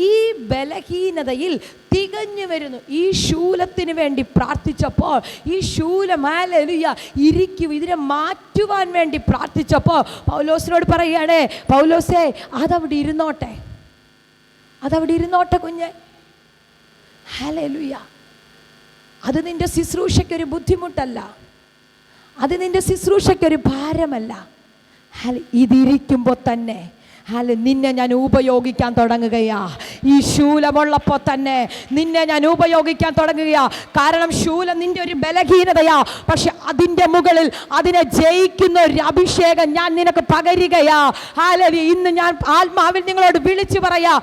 A: ഈ ബലഹീനതയിൽ തികഞ്ഞു വരുന്നു. ഈ ശൂലത്തിന് വേണ്ടി പ്രാർത്ഥിച്ചപ്പോൾ, ഈ ശൂലം ഹല്ലേലൂയ ഇരിക്കും ഇതിനെ മാറ്റുവാൻ വേണ്ടി പ്രാർത്ഥിച്ചപ്പോൾ പൗലോസിനോട് പറയുകയാണേ, പൗലോസേ അതവിടെ ഇരുന്നോട്ടെ, അതവിടെ ഇരുന്നോട്ടെ കുഞ്ഞെ. ഹല്ലേലൂയ. അത് നിന്റെ ശുശ്രൂഷയ്ക്കൊരു ബുദ്ധിമുട്ടല്ല, അത് നിന്റെ ശുശ്രൂഷയ്ക്കൊരു ഭാരമല്ല. ഇതിരിക്കുമ്പോൾ തന്നെ നിന്നെ ഞാൻ ഉപയോഗിക്കാൻ തുടങ്ങുകയാ. ഈ ശൂലമുള്ളപ്പോൾ തന്നെ നിന്നെ ഞാൻ ഉപയോഗിക്കാൻ തുടങ്ങുകയാ. കാരണം ശൂലം നിന്റെ ഒരു ബലഹീനതയാ, പക്ഷെ അതിൻ്റെ മുകളിൽ അതിനെ ജയിക്കുന്ന ഒരു അഭിഷേകം ഞാൻ നിനക്ക് പകരുകയാ. ഹല്ലേലൂയ. ഇന്ന് ഞാൻ ആത്മാവിൽ നിങ്ങളോട് വിളിച്ചു പറയാ,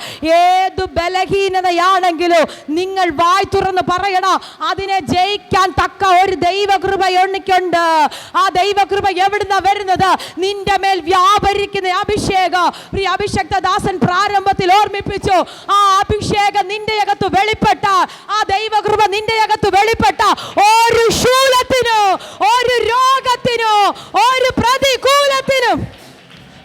A: ഏതു ബലഹീനതയാണെങ്കിലും നിങ്ങൾ വായ് തുറന്ന് പറയണം, അതിനെ ജയിക്കാൻ തക്ക ഒരു ദൈവകൃപ എനിക്കുണ്ട്. ആ ദൈവകൃപ എവിടുന്നാ വരുന്നത്? നിന്റെ മേൽ വ്യാപരിക്കുന്ന അഭിഷേകം. പ്രിയ അഭിഷക്ത ദാസൻ പ്രാരംഭത്തിൽ ഓർമ്മിപ്പിച്ചു, ആ അഭിഷേകം നിന്റെ അകത്ത് വെളിപ്പെട്ട, ആ ദൈവകൃപ നിന്റെ അകത്ത് വെളിപ്പെട്ട ഒരു ശൂലത്തിനോ, ഒരു രോഗത്തിനോ, ഒരു പ്രതികൂലത്തിനും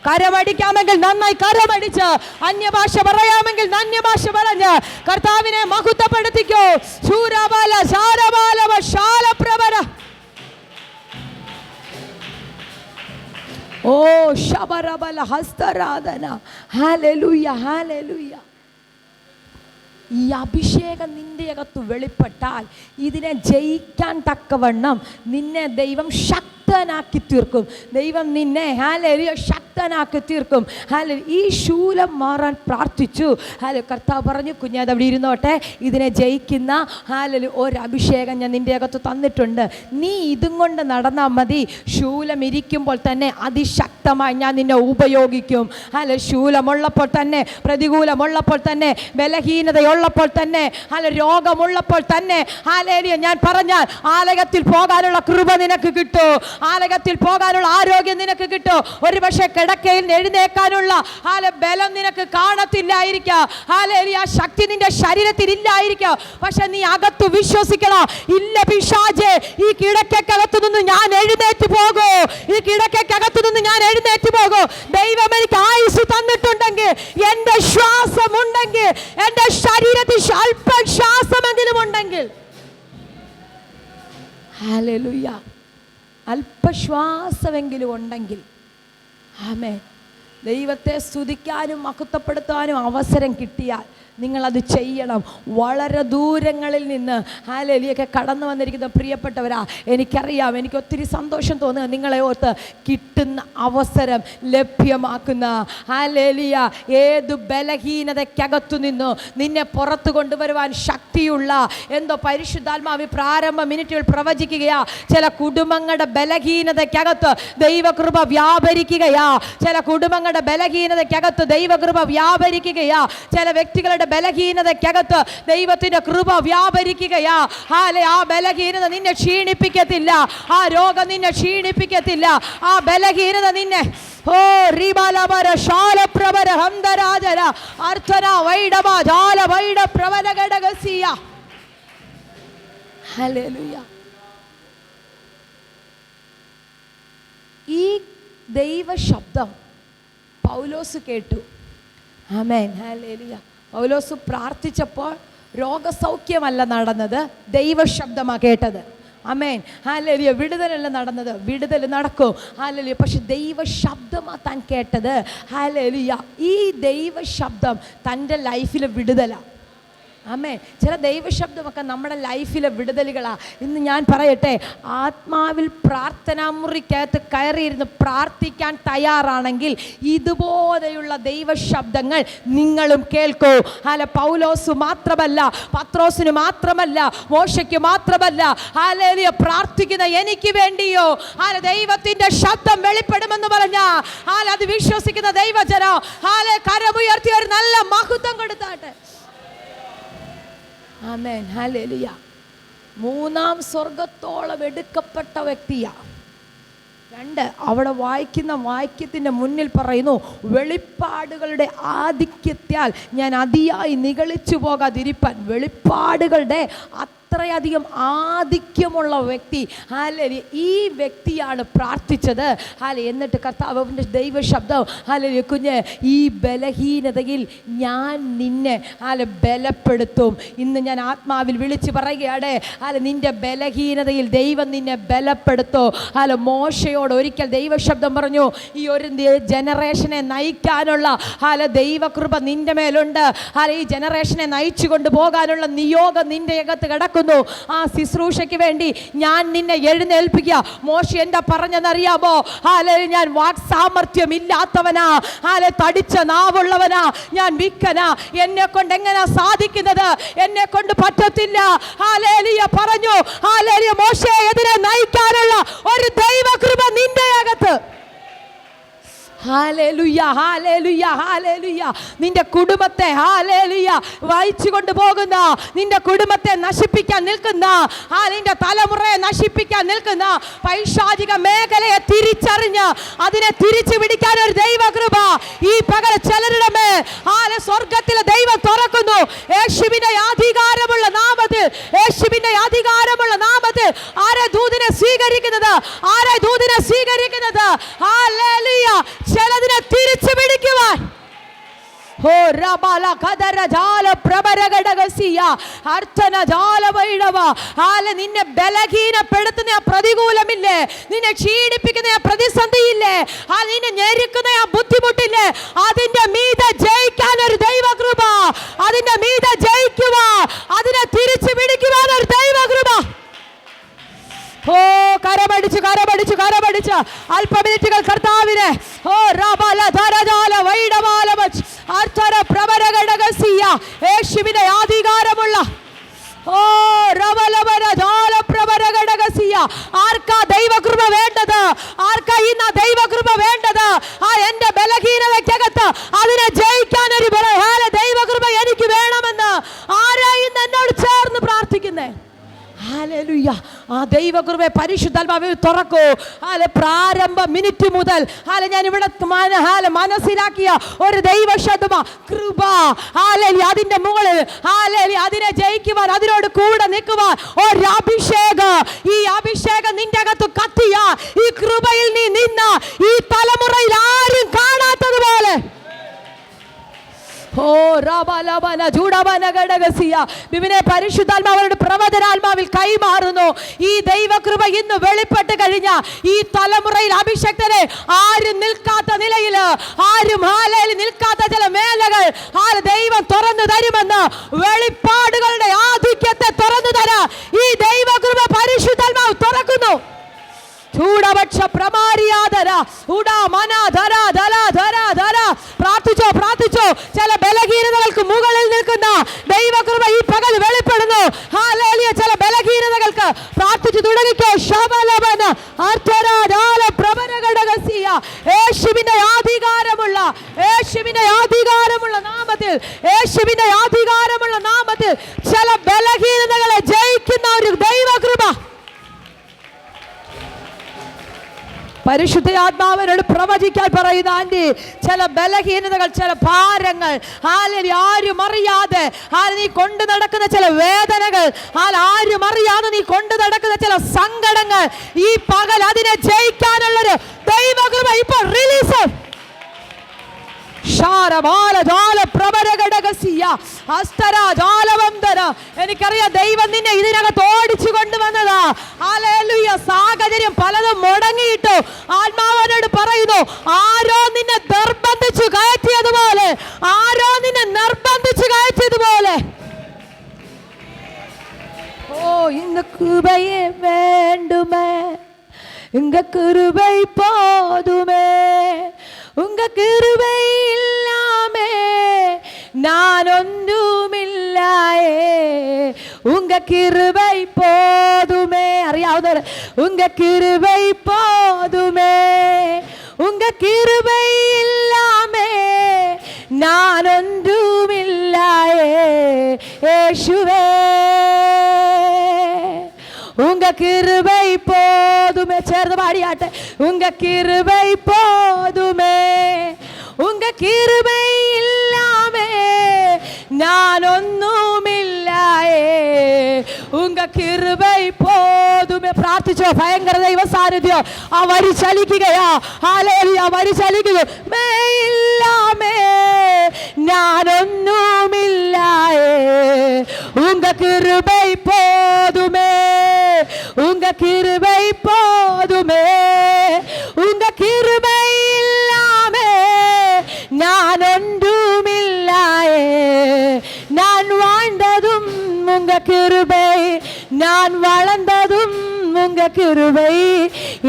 A: കരമടിക്കാമെങ്കിൽ നന്നായി കരമടിച്ച്, അന്യഭാഷ പറയാമെങ്കിൽ അന്യഭാഷ പറഞ്ഞ് കർത്താവിനെ മഹത്വപ്പെടുത്തിക്കോ. ശൂരബല ശാരബാലവ ശാലപ്രവര. ഓ ശബരബല ഹസ്തരാധന. Hallelujah, hallelujah. ഈ അഭിഷേകം നിന്റെ അകത്ത് വെളിപ്പെട്ടാൽ ഇതിനെ ജയിക്കാൻ തക്കവണ്ണം നിന്നെ ദൈവം ശക്തനാക്കി തീർക്കും. ദൈവം നിന്നെ ഹല്ലേലൂയ ശക്തനാക്കി തീർക്കും. ഹല്ലേലൂയ. ഈ ശൂലം മാറാൻ പ്രാർത്ഥിച്ചു. ഹല്ലേലൂയ. കർത്താവ് പറഞ്ഞു, കുഞ്ഞാത് അവിടെ ഇരുന്നോട്ടെ, ഇതിനെ ജയിക്കുന്ന ഹല്ലേലൂയ ഒരു അഭിഷേകം ഞാൻ നിന്റെ അകത്ത് തന്നിട്ടുണ്ട്. നീ ഇതും കൊണ്ട് നടന്നാൽ മതി. ശൂലം ഇരിക്കുമ്പോൾ തന്നെ അതിശക്തമായി ഞാൻ നിന്നെ ഉപയോഗിക്കും. ഹല്ലേലൂയ. ശൂലമുള്ളപ്പോൾ തന്നെ, പ്രതികൂലമുള്ളപ്പോൾ തന്നെ, ബലഹീനതയുള്ളപ്പോൾ തന്നെ, ഹല്ലേലൂയ രോഗമുള്ളപ്പോൾ തന്നെ, ഹല്ലേലൂയ ഞാൻ പറഞ്ഞാൽ ആലയത്തിൽ പോകാനുള്ള കൃപ നിനക്ക് കിട്ടും. ആലയത്തിൽ പോകാനുള്ള ആരോഗ്യം നിനക്ക് കിട്ടും. ഒരു പക്ഷേ കിടക്കയിൽ എഴുന്നേക്കാനുള്ള ബലം നിനക്ക് കാണത്തില്ലായിരിക്കാം. ഹല്ലേലൂയ. ശക്തി നിന്റെ ശരീരത്തിൽ ഇല്ലായിരിക്കാം. പക്ഷെ നീ അകത്ത് വിശ്വസിക്കണം, ഇല്ല പിശാചേ, ഈ കിടക്കകത്തു നിന്ന് ഞാൻ എഴുന്നേറ്റ് പോകൂ, ഈ കിടക്കകത്തു നിന്ന് ഞാൻ എഴുന്നേറ്റ് പോകൂ. ദൈവം എനിക്ക് ആയുസ് തന്നിട്ടുണ്ടെങ്കിൽ, എന്റെ ശ്വാസമുണ്ടെങ്കിൽ, എന്റെ ശരീരത്തിൽ അല്പം ശ്വാസമെങ്കിലും ഉണ്ടെങ്കിൽ, ഹല്ലേലൂയ, അല്പശ്വാസമെങ്കിലും ഉണ്ടെങ്കിൽ, ആമേൻ, ദൈവത്തെ സ്തുതിക്കാനും മഹത്വപ്പെടുത്താനും അവസരം കിട്ടിയാൽ നിങ്ങളത് ചെയ്യണം. വളരെ ദൂരങ്ങളിൽ നിന്ന് ഹല്ലേലൂയ കടന്നു വന്നിരിക്കുന്ന പ്രിയപ്പെട്ടവരാ, എനിക്കറിയാം, എനിക്ക് ഒത്തിരി സന്തോഷം തോന്നുക നിങ്ങളെ ഓർത്ത്. കിട്ടുന്ന അവസരം ലഭ്യമാക്കുന്ന ഹല്ലേലൂയ ഏതു ബലഹീനതയ്ക്കകത്തു നിന്നു നിന്നെ പുറത്തു കൊണ്ടുവരുവാൻ ശക്തിയുള്ള എന്തോ പരിശുദ്ധാത്മാവ് പ്രാരംഭ മിനിറ്റുകൾ പ്രവചിക്കുകയാ. ചില കുടുംബങ്ങളുടെ ബലഹീനതയ്ക്കകത്ത് ദൈവകൃപ വ്യാപരിക്കുകയാ. ചില കുടുംബങ്ങളുടെ ബലഹീനതയ്ക്കകത്ത് ദൈവകൃപ വ്യാപരിക്കുകയാ. ചില വ്യക്തികളുടെ ബലഹീനതയ്ക്കകത്ത് ദൈവത്തിന്റെ കൃപ വ്യാപരിക്കുകയാ. ആ ബലഹീനത നിന്നെ ക്ഷീണിപ്പിക്കത്തില്ല, ആ രോഗം നിന്നെ ക്ഷീണിപ്പിക്കത്തില്ല, ആ ബലഹീനത നിന്നെ ഓ റിബലബര ശാലപ്രവര ഹംദരാജര അർത്ഥന വൈഡബ ജാല വൈഡ പ്രവലഗടഗസിയ. ഹല്ലേലൂയ. ഈ ദൈവ ശബ്ദം പൗലോസ് കേട്ടു. ആമേൻ. ഹല്ലേലൂയ. പൗലോസ് പ്രാർത്ഥിച്ചപ്പോൾ രോഗസൗഖ്യമല്ല നടന്നത്, ദൈവശബ്ദമാണ് കേട്ടത്. ആമേൻ. ഹല്ലേലൂയ. വിടുതലല്ല നടന്നത്, വിടുതൽ നടക്കും. ഹല്ലേലൂയ. പക്ഷെ ദൈവശബ്ദമാണ് താൻ കേട്ടത്. ഹല്ലേലൂയ. ഈ ദൈവശബ്ദം തൻ്റെ ലൈഫിലെ വിടുതലാണ്. ആമേൻ. ചില ദൈവശബ്ദമൊക്കെ നമ്മുടെ ലൈഫിലെ വിടുതലുകളാണ്. ഇന്ന് ഞാൻ പറയട്ടെ, ആത്മാവിൽ പ്രാർത്ഥനാ മുറിക്കകത്ത് കയറിയിരുന്ന് പ്രാർത്ഥിക്കാൻ തയ്യാറാണെങ്കിൽ ഇതുപോലെയുള്ള ദൈവശബ്ദങ്ങൾ നിങ്ങളും കേൾക്കൂ. പൗലോസ് മാത്രമല്ല, പത്രോസിന് മാത്രമല്ല, മോശയ്ക്ക് മാത്രമല്ല, ഹല്ലേലൂയ പ്രാർത്ഥിക്കുന്ന എനിക്ക് വേണ്ടിയോ ദൈവത്തിന്റെ ശബ്ദം വെളിപ്പെടുമെന്ന് പറഞ്ഞ അത് വിശ്വസിക്കുന്ന ദൈവജനം കരമുയർത്തി ഒരു നല്ല മഹത്വം കൊടുത്താട്ടെ. ആമേൻ. ഹല്ലേലൂയ. മൂന്നാം സ്വർഗത്തോളം എടുക്കപ്പെട്ട വ്യക്തിയാ. 2 അവിടെ വായിക്കുന്ന വാക്യത്തിൻ്റെ മുന്നിൽ പറയുന്നു, വെളിപ്പാടുകളുടെ ആധിക്യത്താൽ ഞാൻ അതിയായി നിഗളിച്ചു പോകാതിരിപ്പാൻ. വെളിപ്പാടുകളുടെ അത്രയധികം ആധിക്യമുള്ള വ്യക്തി, ഹല്ലേലൂയ, ഈ വ്യക്തിയാണ് പ്രാർത്ഥിച്ചത്. എന്നിട്ട് കർത്താവിൻ്റെ ദൈവശബ്ദം, ഹല്ലേലൂയ, കുഞ്ഞ്, ഈ ബലഹീനതയിൽ ഞാൻ നിന്നെ ബലപ്പെടുത്തും. ഇന്ന് ഞാൻ ആത്മാവിൽ വിളിച്ച് പറയുകയാണ്, നിന്റെ ബലഹീനതയിൽ ദൈവം നിന്നെ ബലപ്പെടുത്തും. മോശയോട് ഒരിക്കൽ ദൈവശബ്ദം പറഞ്ഞു, ഈ ഒരു ജനറേഷനെ നയിക്കാനുള്ള ദൈവകൃപ നിന്റെ മേലുണ്ട്. ഈ ജനറേഷനെ നയിച്ചു കൊണ്ടുപോകാനുള്ള നിയോഗം നിന്റെ അകത്ത് കിടക്കുന്നു. ആ ശുശ്രൂഷയ്ക്ക് വേണ്ടി ഞാൻ നിന്നെ എഴുന്നേൽപ്പിക്കുക. മോശ എന്താ പറഞ്ഞെന്നറിയാമോ? ഞാൻ വാക്സാമർത്ഥ്യം ഇല്ലാത്തവനാ, തടിച്ച നാവുള്ളവനാ, ഞാൻ വിക്കനാ, എന്നെ കൊണ്ട് എങ്ങനെ സാധിക്കുന്നത്? എന്നെ കൊണ്ട് പറ്റത്തില്ല. പറഞ്ഞു, മോശയെ എതിരെ നയിക്കാനുള്ള ഒരു ദൈവകൃപ നിന്റെ അകത്ത്. Hallelujah, hallelujah, hallelujah. നിന്റെ കുടുംബത്തെ വായിച്ചു കൊണ്ടുപോകുന്ന, നിന്റെ കുടുംബത്തെ നശിപ്പിക്കാൻ നിൽക്കുന്ന, നിന്റെ തലമുറയെ നശിപ്പിക്കാൻ നിൽക്കുന്ന പൈശാചിക മേഖലയെ തിരിച്ചറിഞ്ഞ് അതിനെ തിരിച്ചു പിടിക്കാൻ ഒരു ദൈവകൃപ ഈ പകൽ ചിലരുടെ മേൽ സ്വർഗത്തിലെ ദൈവം തുറക്കുന്നു. യേശുവിന്റെ അധികാരമുള്ള നാമത്തിൽ, യേശുവിന്റെ അധികാരമുള്ള നാമത്തിൽ ആരെ ദൂതനെ സ്വീകരിക്കുന്നത്? ആരെ ദൂതനെ സ്വീകരിക്കുന്നത്? ഹല്ലേലൂയ. ചിലതിനെ തിരിച്ചു പിടിക്കുവാൻ നിന്നെ ബലഹീനപ്പെടുത്തുന്ന പ്രതികൂലമില്ലേ, നിന്നെ ക്ഷീണിപ്പിക്കുന്ന പ്രതിസന്ധിയില്ലേ, നിന്നെ ഞെരുക്കുന്ന ബുദ്ധിമുട്ടില്ലേ, അതിന്റെ മീതെ ജയിക്കാൻ ഒരു ദൈവകൃപ, അതിന്റെ മീതെ ജയിക്കുവാൻ, അതിനെ തിരിച്ചു പിടിക്കുവാൻ ഒരു ദൈവകൃപ. കരമടിച്ച് കരമടിച്ച് കരമടിച്ച് അല്പമിനിറ്റുകൾ കർത്താവിനെ യേശുവിന്റെ അധികാരമുള്ള ആർക്കാ ദൈവകൃപ വേണ്ടത്? ആർക്കാ ഇന്ന് ദൈവകൃപ വേണ്ടത്? എന്റെ ബലഹീനതയ്ക്കകത്ത് അതിനെ ജയിക്കാൻ ഒരു ദൈവകൃപ എനിക്ക് വേണമെന്ന് ആരാ ഇന്ന് എന്നോട് ചേർന്ന് പ്രാർത്ഥിക്കുന്നേ? ഹല്ലേലൂയ. ആ ദൈവകൃപയെ പരിശുദ്ധാത്മാവിൽ തുറക്കൂ. പ്രാരംഭ മിനിറ്റ് മുതൽ ഞാൻ ഇവിടെ മനസ്സിലാക്കിയ ഒരു ദൈവശബ്ദ കൃപ, അതിന്റെ മുകളിൽ അതിനെ ജയിക്കുവാൻ, അതിനോട് കൂടെ നിൽക്കുവാൻ ഒരു അഭിഷേകം. ഈ അഭിഷേകം നിന്റെ അകത്ത് കത്തിയ ഈ കൃപയിൽ നീ നിന്ന ഈ തലമുറയിൽ ആരും കാണാത്തതുപോലെ പരിശുദ്ധാത്മാവരുടെ പ്രവചനാത്മാവിൽ കൈമാറുന്നു. ഈ ദൈവകൃപ ഇന്ന് വെളിപ്പെട്ട് കഴിഞ്ഞ ഈ തലമുറയിൽ അഭിഷക്തരെ ആരും നിൽക്കാത്ത നിലയിൽ, ആരും നിൽക്കാത്ത ചില മേലകൾ ദൈവം തുറന്നു തരുമെന്ന്, വെളിപ്പാടുകളുടെ ആധിക്യത്തെ തുറന്നു തരാൻ ഈ ദൈവകൃപ പരിശുദ്ധാത്മാവ് തുറക്കുന്നു. പ്രാർത്ഥിച്ചോ പ്രാർത്ഥിച്ചോ. ചില ബലഹീനതകൾക്ക് മുകളിൽ നിൽക്കുന്ന ദൈവകൃപ ഈ പകൽ വെളിപ്പെടുന്നു. ഹല്ലേലൂയ. ചില ബലഹീനതകൾക്ക് പ്രാർത്ഥിച്ചു തുടങ്ങിക്കോ. യേശുവിന്റെ അധികാരമുള്ള, യേശുവിന്റെ അധികാരമുള്ള നാമത്തിൽ, യേശുവിന്റെ അധികാരമുള്ള നാമത്തിൽ ചില ബലഹീനതകളെ ജയിക്കുന്ന ഒരു ദൈവകൃപ പരിശുദ്ധ ആത്മാവിനോട് പ്രവചിക്കാൻ പറയുന്ന ആന്റി, ചില ബലഹീനതകൾ, ചില ഭാരങ്ങൾ, ആരും അറിയാതെ നീ കൊണ്ടു നടക്കുന്ന ചില വേദനകൾ, ആരും അറിയാതെ നീ കൊണ്ടു നടക്കുന്ന ചില സങ്കടങ്ങൾ, ഈ പകൽ അതിനെ ജയിക്കാനുള്ളൊരു ദൈവകൃപ ഇപ്പോൾ റിലീസ്. എനിക്കറിയാം ദൈവം നിന്നെ ഇതിനകത്ത് ഓടിച്ചു കൊണ്ടുവന്നതാ. ഹല്ലേലൂയ. സാഹചര്യം പലതും മുടങ്ങിയിട്ടു ആത്മാവനോട് പറയുന്നു, ആരോ നിന്നെ നിർബന്ധിച്ചു കയറ്റിയതുപോലെ, ആരോ നിന്നെ നിർബന്ധിച്ചു കയറ്റിയതുപോലെ. இந்த கிருபையே வேண்டுமே, உங்க கிருபை போதுமே, உங்க கிருபை இல்லாமே நான் ஒன்றுமில்லாயே, உங்க கிருபை போதுமே. அறியாத உங்க கிருபை போதுமே, உங்க கிருபை இல்லாமே நான் ஒன்றுமில்லாயே. இயேசுவே உங்க கிருபை போதுமே. ചേർന്ന് പാടിയാട്ടെ. ഉങ്ക കിരുബൈ പോതുമേ, ഉങ്ക കിരുബൈ ഇല്ലാമേ ഞാനൊന്നുമില്ലായേ, ഉങ്ക കിരുബൈ പോതുമേ. പ്രാർത്ഥിച്ചോ. ഭയങ്കര ദൈവ സാന്നിധ്യം. ആ വരി ചലിക്കുകയാ. ഹല്ലേലൂയ. വരി ചലിക്കുന്നു. മേ ഇല്ലാമേ ഞാനൊന്നുമില്ലായേ, ഉങ്ക കിരുബൈ പോതുമേ, ഉങ്ക കിരുബൈ പോതുമേ, ഉങ്ക കിരുബൈ ഇല്ലാമേ ഞാനൊന്നുമില്ലായേ, ഞാൻ வாழ்ந்ததும் உங்க கிருபை, நான் வளர்ந்ததும் உங்க கிருபை,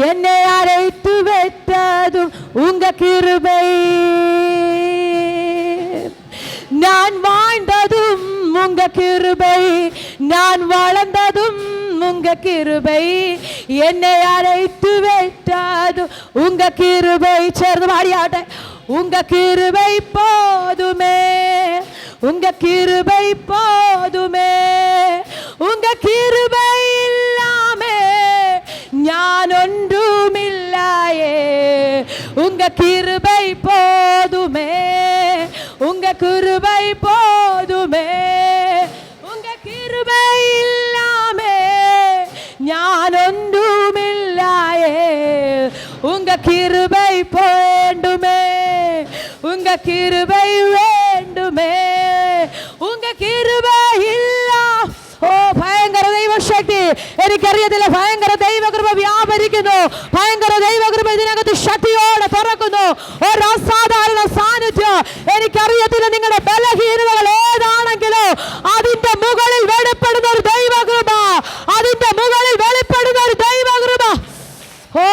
A: என்னை அழைத்து வைத்ததும் உங்க கிருபை, நான் வாழ்ந்ததும் உங்க கிருபை, நான் வளர்ந்ததும் உங்க கிருபை, என்னை அழைத்து வைத்ததும் உங்க கிருபை. சேர்ந்து பாடியாட்ட. உங்க கிருபை போதுமே, உங்க கிருபை போதுமே, உங்க கிருபை இல்லாமே ஞான் ஒன்றுமில்லாயே, உங்க கிருபை போதுமே, உங்க கிருபை போதுமே, உங்க கிருபை இல்லாமே ஞான் ஒன்றுமில்லாயே, உங்க கிருபை வேண்டுமே, உங்க கிருபை வேண்டுமே, உங்க கிருபை இல்லா. ഓ ഭയങ്കര ദൈവശക്തി. എനിക്കറിയത്തില്ല. ഭയങ്കര ദൈവകൃപ വ്യാപരിക്കുന്നു. ഭയങ്കര ദൈവകൃപ ഇതിനകത്ത് ശക്തിയോടെ തുറക്കുന്നു. ഒരു അസാധാരണ സാന്നിധ്യം. എനിക്കറിയത്തില്ല നിങ്ങളുടെ ബലഹീനതകൾ ഏതാണെങ്കിലും അതിന്റെ മുകളിൽ വെളിപ്പെടുന്ന ഒരു ദൈവകൃപ, അതിന്റെ മുകളിൽ വെളിപ്പെടുന്ന ഒരു ദൈവകൃപ. ഓ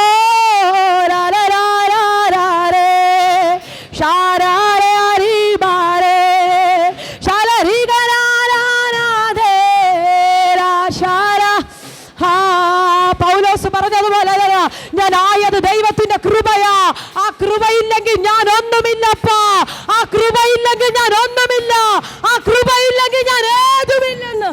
A: പറഞ്ഞതുപോലെ ഞാൻ ആയത് ദൈവത്തിന്റെ കൃപയാ. ആ കൃപയില്ലെങ്കിൽ ഞാൻ ഒന്നുമില്ലപ്പാ. ആ കൃപയില്ലെങ്കിൽ ഞാൻ ഒന്നുമില്ല. ആ കൃപയില്ലെങ്കിൽ ഞാൻ ഏതുമില്ലെന്ന്.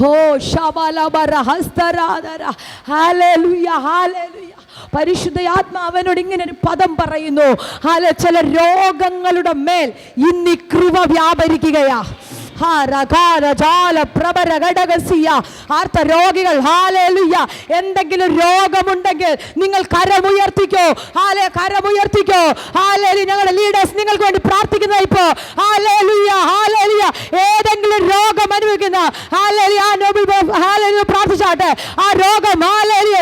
A: ഓ ശബലബര ഹസ്തരാധര. Hallelujah, hallelujah. പരിശുദ്ധ ആത്മാവനോട് ഇങ്ങനെ ഒരു പദം പറയുന്നു. ചില രോഗങ്ങളുടെ മേൽ ഇന്ന് കൃപ വ്യാപരിക്കുകയാ. രോഗികൾ, ഹല്ലേലൂയ. എന്തെങ്കിലും രോഗമുണ്ടെങ്കിൽ നിങ്ങൾ കരമുയർത്തിക്കോ. കരമുയർത്തിക്കോ. ഹല്ലേലൂയ. ഞങ്ങളുടെ ലീഡേഴ്സ് നിങ്ങൾക്ക് വേണ്ടി പ്രാർത്ഥിക്കുന്ന ഇപ്പോ. Hallelujah, hallelujah. ഏതെങ്കിലും രോഗം അനുഭവിക്കുന്ന ഹല്ലേലൂയ പ്രാർത്ഥിച്ചാട്ടെ. ആ രോഗം, ഹല്ലേലൂയ,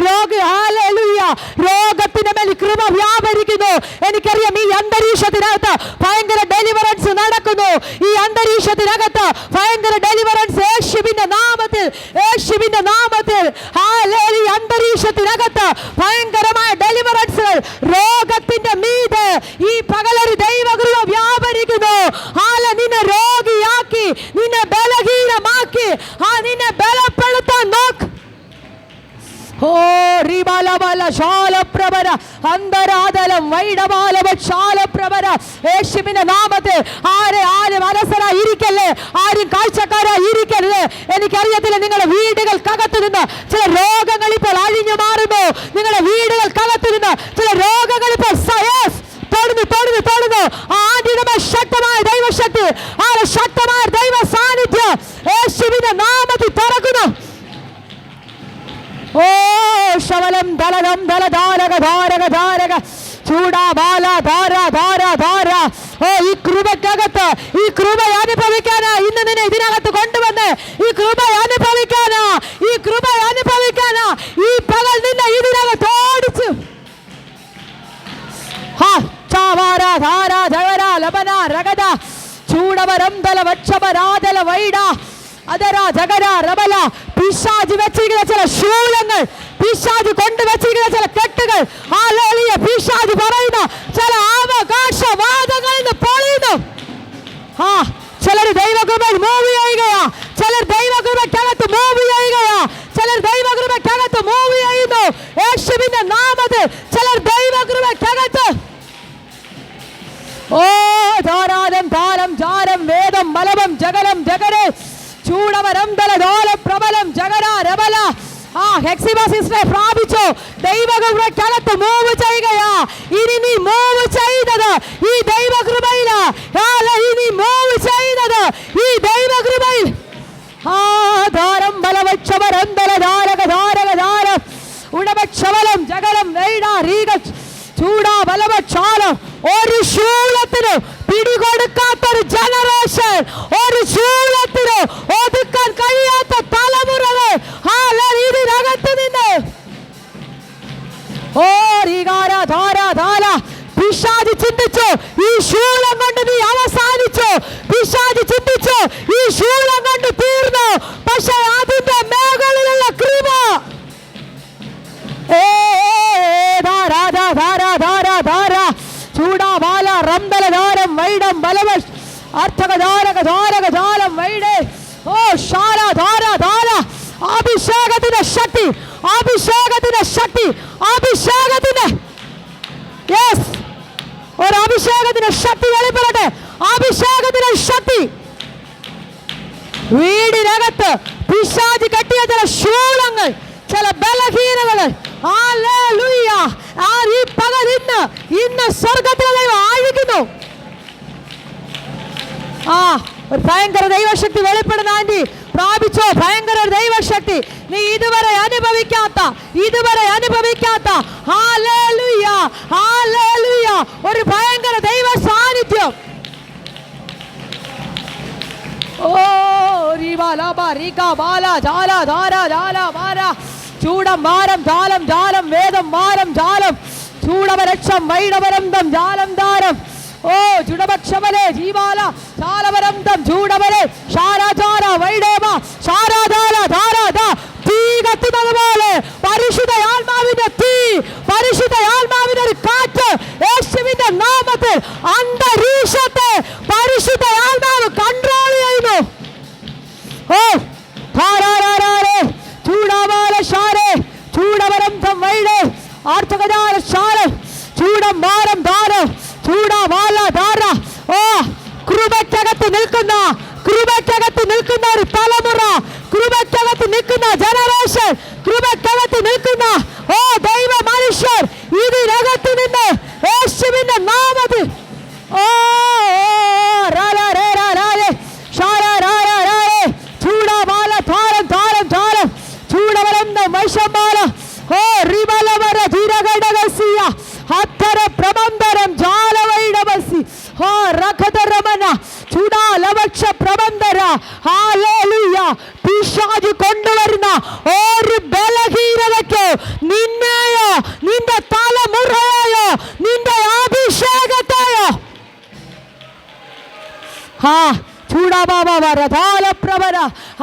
A: ഹല്ലേലൂയ, രോഗത്തിന്റെ മേൽ കൃപ വ്യാപരിക്കുന്നു. എനിക്കറിയാം ഈ അന്തരീക്ഷത്തിനകത്ത് ഭയങ്കര ഡെലിവറൻസ് നടക്കുന്നു. ഈ അന്തരീക്ഷത്തിനകത്ത് ഭയങ്കര ഡെലിവറൻസ് യേശുവിന്റെ നാമത്തിൽ, യേശുവിന്റെ നാമത്തിൽ. ഹല്ലേലൂയ. അന്തരീക്ഷത്തിനകത്ത് ഭയങ്കരമായ ഡെലിവറൻസുകൾ രോഗത്തിന്റെ മീതെ ഈ പകലൊരു ദൈവകൃപ വ്യാപരിക്കുന്നു. നിന്നെ രോഗിയാക്കി, നിന്നെ ബലഹീനമാക്കി, നിന്നെ ബലപ്പെടുത്താൻ നോക്ക്. ഓ റിബലബല ശാലപ്രഭര അന്തരാതലം വൈഡബാലവ ശാലപ്രഭര. യേശുവിന്റെ നാമത്തിൽ ആരും അലസരായി ഇരിക്കല്ലേ, ആരും കാഴ്ചക്കാരായി ഇരിക്കരുത്. എനിക്കറിയത്തില്ല നിങ്ങളുടെ വീടുകൾക്കകത്ത് നിന്ന് ചില രോഗങ്ങൾ ഇപ്പോൾ അഴിഞ്ഞു മാറുന്നു. നിങ്ങളുടെ വീടുകൾക്കകത്ത് നിന്ന് ചില രോഗങ്ങൾ ഇപ്പോൾ തൊടുന്നു. ആദ്യമേ ശക്തമായ ദൈവശക്തി, ശക്തമായ ദൈവ സാന്നിധ്യം യേശുവിന്റെ നാമത്തിൽ തുറക്കുന്നു. ഓ ശവലം ദലനം ദലധാരക ധാരക ധാരക ചൂടാബാല ധാര ധാര ധാര. ഓ ഈ കൃപക്കകത്ത്, ഈ കൃപ അനുഭവിക്കാനാ ഇന്ന് നിന്നെ ഇതിനകത്ത് കൊണ്ടുവന്ന്. ഈ കൃപ അനുഭവിക്കാനാ, ഈ കൃപ അനുഭവിക്കാനാ ഈ പകൽ നിന്നെ ഇതിനകത്ത് ഓടിച്ചു. ചൂടവരം ദല വക്ഷപരാതല വൈഡ അതരാ ജഗര രബല. പിശാച് വെച്ചിരിക്കുന്ന ചില ശൂലങ്ങൾ, പിശാച് കൊണ്ടുവച്ചിരിക്കുന്ന ചില കെട്ടുകൾ, ഹല്ലേലൂയ, പിശാച് പറയുന്ന ചില അവകാശവാദങ്ങളിൽ നിന്ന് പൊളിയുന്നു. ചിലർ ദൈവകൃപയിൽ മൂവ് ചെയ്യുകയാ, ചിലർ ദൈവകൃപയ്ക്കകത്ത് മൂവ് ചെയ്യുകയാ, ചിലർ ദൈവകൃപയ്ക്കകത്ത് മൂവ് ചെയ്യുന്നു. യേശുവിന്റെ നാമത്തിൽ ചിലർ ദൈവകൃപയ്ക്കകത്ത്. ഓ ധാരാളം താരം ജാരം വേദം മലവം ജഗലം ജഗരേ ചൂടവരം ദല ദോല പ്രബലം ജഗര രബല ഹെക്സിബ സിസ്റ്ററെ പ്രാപിച്ചോ. ദൈവകൃപയ്ക്കകത്ത് മൂവ് ചെയ്യുകയാ. ഇനി നീ മൂവ് ചെയ്യുന്നത് ഈ ദൈവകൃപയില്. ഇനി മൂവ് ചെയ്യുന്നത് ഈ ദൈവകൃപയിൽ. ധാരം ബലവക്ഷവരന്തല ധാരക ധാരക ധാരം ഉടമക്ഷവലം ജഗലം നൈഡാരീക ചൂടാ ബലവക്ഷാലം. ഒരു ശൂലത്തിന് പിടികൊടുക്കാത്തൊരു ജനറേഷൻ, ഒരു ശൂലത്തിന് ഒതുക്കാൻ കഴിയാത്ത തലമുറകൾ ഇതിനകത്ത് നിന്ന് പിശാച് ചിന്തിച്ചു ഈ ശൂലം കൊണ്ട് നീ അവസാനിച്ചു. പിശാച് ചിന്തിച്ചു ഈ ശൂലം കൊണ്ട് തീർന്നു. പക്ഷെ അതിന്റെ മേഖലയിലുള്ള കൃപ ചൂടാബാല റംബല ധാരം വൈഡം ബലവശ് അർത്ഥക ധാരക ധാരക ധാരം വൈഡേ. ശാല ധാര ധാര. അഭിഷേകത്തിന്റെ ശക്തി, അഭിഷേകത്തിന്റെ ശക്തി, അഭിഷേകത്തിന്റെ ഒരു അഭിഷേകത്തിന്റെ ശക്തി വെളിപ്പെടട്ടെ. അഭിഷേകത്തിന്റെ ശക്തി വീടിനകത്ത് പിശാച് കെട്ടിയ ചില ശൂലങ്ങൾ, ചില ബലഹീനതകൾ ഈ പകൽ ഇന്ന് സ്വർഗത്തിലെ ദൈവം ആയിരിക്കുന്നു. ഒരു ഭയങ്കര ദൈവശക്തി വെളിപ്പെടുന്ന ആന്റി പ്രാപിച്ചോ. ഭയങ്കര ദൈവശക്തി നീ ഇതുവരെ അനുഭവിക്കാത്ത ഒരു ഭയങ്കര ദൈവ സാന്നിധ്യം. ചൂടം വാരം ജാലം ജാലം വേദം വാരം ജാലം ചൂടവരക്ഷം വൈഡവരന്തം ജാലം ദാരം. ചുടപക്ഷമലെ ജീവാല ചാലവരന്തം ചൂടവരെ ശാരാചാര വൈഡേമ ശാരാധാര ധാരാധ. തീ കത്തുന്നത് പോലെ പരിശുദ്ധ ആത്മാവിന്റെ തീ, പരിശുദ്ധ ആത്മാവിന്റെ ഒരു കാറ്റ് യേശുവിന്റെ നാമത്തിൽ അന്തരീക്ഷത്തെ പരിശുദ്ധ ആത്മാവ് കൺട്രോൾ ചെയ്യുന്നു. ചൂടാവാല ശാരേ ചൂടവരന്തം വൈഡേ ആർത്തകജാല ശാരം ചൂടം വാരം ധാരം ചൂടാവാല ധാര. കൃപയ്ക്കകത്ത് നിൽക്കുന്ന ഒരു തലമുറ, കൃപയ്ക്കകത്ത് നിൽക്കുന്ന ജനറേഷൻ, കൃപയ്ക്കകത്ത് നിൽക്കുന്ന ദൈവ മനുഷ്യർ ഇതിനകത്ത് നിന്ന് യേശുവിന്റെ നാമത്തിൽ ചൂടാവാല ധാരം ധാരം ധാരം ചൂടവരന്തം വൈഷമാല റിബലവര ധീരഘടകസിയ ഹത്തര പ്രബന്ധരം ജാലവൈഡവസി രഖതരമന ചൂടാലവക്ഷ പ്രബന്ധര. ഹല്ലേലൂയ. പിശാച് കൊണ്ടുവരുന്ന ഒരു ബലഹീനതയ്ക്ക് നിന്നെയോ നിന്റെ തലമുറയെയോ നിന്റെ അഭിഷേകത്തെയോ ചൂടാബാബാല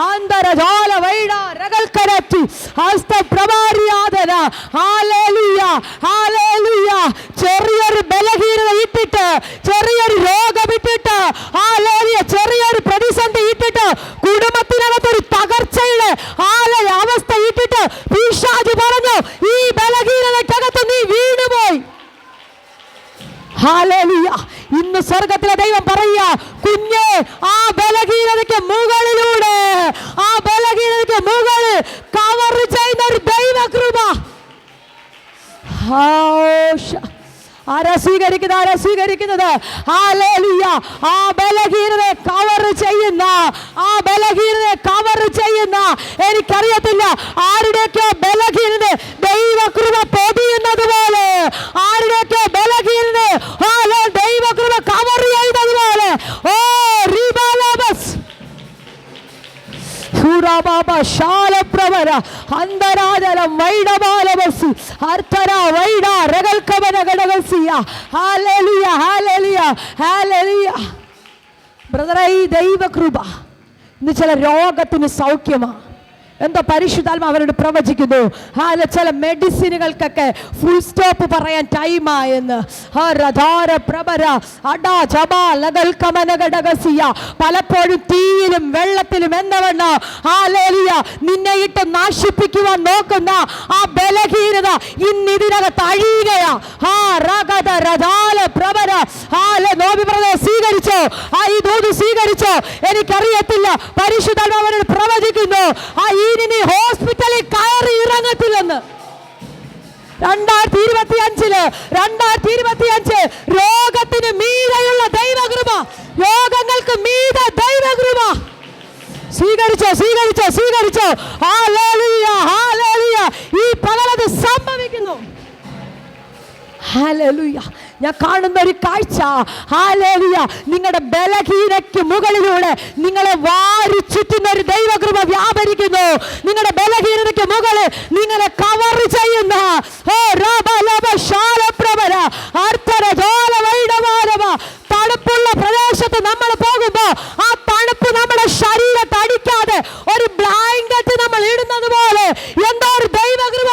A: ആന്തരജാല വൈഡ രകൽക്കരത്തി ഹസ്ത പ്രഭാരിയാദന. Hallelujah hallelujah. ചെറിയൊരു ബലഹീനത ഇട്ടിട്ട്, ചെറിയൊരു രോഗം ഇട്ടിട്ട്, ഹല്ലേലൂയ ചെറിയൊരു പ്രതിസന്ധി ഇട്ടിട്ട്, കുടുംബത്തിനകത്തൊരു തകർച്ചയുടെ അവസ്ഥ ഇട്ടിട്ട് പിശാച് പറഞ്ഞു ഈ ബലഹീനതയ്ക്കകത്ത് നീ വീണുപോയി. ഹല്ലേലൂയ. ഇന്ന് സ്വർഗത്തിലെ ദൈവം പറയുക, കുഞ്ഞേ ആ ബലഹീനതയ്ക്ക് മുകളിലൂടെ, ആ ബലഹീനതയ്ക്ക് മുകളിൽ കവർ ചെയ്യുന്ന ഒരു ദൈവകൃപ. ആരാ സ്വീകരിക്കുന്നത്? ഹല്ലേലൂയ. ആ ബലഹീനതയെ കവർ ചെയ്യുന്ന എനിക്കറിയത്തില്ല ആരുടെയൊക്കെ ബലഹീനത ദൈവകൃപ പൊതിയുന്നത് പോലെ, ആരുടെയൊക്കെ ബലഹീനത ദൈവകൃപ കവർ ചെയ്യുന്നത് പോലെ. അന്തരാജലം വൈഡബാലവസി അർത്ഥര വൈഡ രകൽക്കമന ഘടകസിയ. Hallelujah hallelujah hallelujah. ബ്രദറെ, ഈ ദൈവകൃപ ഇന്ന് ചില രോഗത്തിന് സൗഖ്യമാണ്. എന്തോ പരിശുദ്ധാത്മ അവരോട് പ്രവചിക്കുന്നു. ചില മെഡിസിനുകൾക്കൊക്കെ ഫുൾ സ്റ്റോപ്പ് പറയാൻ ടൈമായെന്ന്. പലപ്പോഴും തീയിലും വെള്ളത്തിലും എന്നവണ്ണ നിന്നെ ഇട്ട് നശിപ്പിക്കുവാൻ നോക്കുന്ന ആ ബലഹീനത ഇന്ന് ഇതിനകത്ത് അഴിയുകയാ. സ്വീകരിച്ചോ? ഈ ദൂത് സ്വീകരിച്ചോ? എനിക്കറിയത്തില്ല. പരിശുദ്ധാത്മാവിനോട് പ്രവചിക്കുന്നു, ഇനി ഹോസ്പിറ്റലിൽ കയറി ഇറങ്ങത്തില്ലെന്ന്. 2025 രോഗത്തിന് മീതെയുള്ള ദൈവകൃപ, രോഗങ്ങൾക്ക് മീതെ ദൈവകൃപ. സ്വീകരിച്ചോ, സ്വീകരിച്ചോ, സ്വീകരിച്ചോ. Hallelujah, hallelujah. ഈ പകലത് സംഭവിക്കുന്നു. ഹല്ലേലൂയ. ഞാൻ കാണുന്ന ഒരു കാഴ്ച, ഹല്ലേലൂയ, നിങ്ങളുടെ ബലഹീനയ്ക്ക് മുകളിലൂടെ നിങ്ങളെ വാരി ചുറ്റുന്ന ഒരു ദൈവകൃപ വ്യാപരിക്കുന്നു. നിങ്ങളുടെ ബലഹീനതയ്ക്ക് മുകളിൽ നിങ്ങളെ കവർ ചെയ്യുന്ന തണുപ്പുള്ള പ്രദേശത്ത് നമ്മൾ പോകുമ്പോ ആ തണുപ്പ് നമ്മുടെ ശരീരത്തെ അടിക്കാതെ ഒരു ബ്ലാങ്കറ്റ് നമ്മൾ ഇടുന്നത് പോലെ എന്തോ ഒരു ദൈവകൃപ.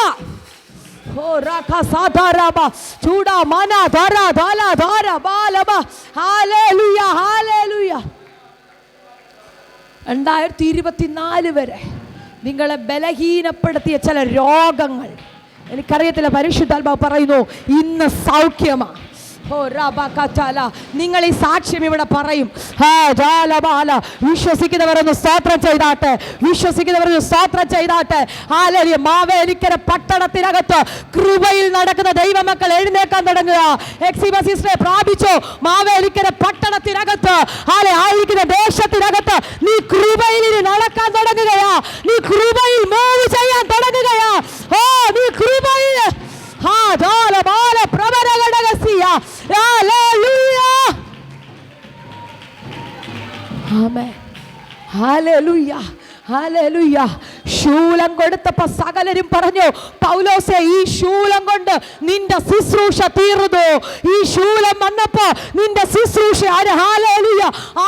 A: 2024 വരെ നിങ്ങളെ ബലഹീനപ്പെടുത്തിയ ചില രോഗങ്ങൾ, എനിക്കറിയത്തില്ല, പരിശുദ്ധാത്മാവ് പറയുന്നു ഇന്ന് സൗഖ്യമാണ്. നിങ്ങൾ ഈ സാക്ഷ്യം ഇവിടെ പറയും. വിശ്വസിക്കുന്നവരൊന്ന് സ്തോത്രം ചെയ്താട്ടെ, വിശ്വസിക്കുന്നവരൊന്ന് സ്തോത്രം ചെയ്താട്ടെ. മാവേലിക്കര പട്ടണത്തിനകത്ത് കൃപയിൽ നടക്കുന്ന ദൈവമക്കൾ എഴുന്നേക്കാൻ തുടങ്ങുക. എക്സിബസിസ്റ്ററെ പ്രാപിച്ചോ? മാവേലിക്കര പട്ടണത്തിനകത്ത് ആയിരിക്കുന്ന ദേശത്തിനകത്ത് നീ കൃപയിൽ നടക്കാൻ തുടങ്ങുകയാ. നീ കൃപയിൽ മൂവ് ചെയ്യാൻ തുടങ്ങുകയാ. നീ കൃപയിൽ ശൂലം കൊടുത്തപ്പോ സകലരും പറഞ്ഞു, പൗലോസേ, ഈ ശൂലം കൊണ്ട് നിന്റെ ശുശ്രൂഷ തീർന്നു. ഈ ശൂലം വന്നപ്പോ നിന്റെ ശുശ്രൂഷ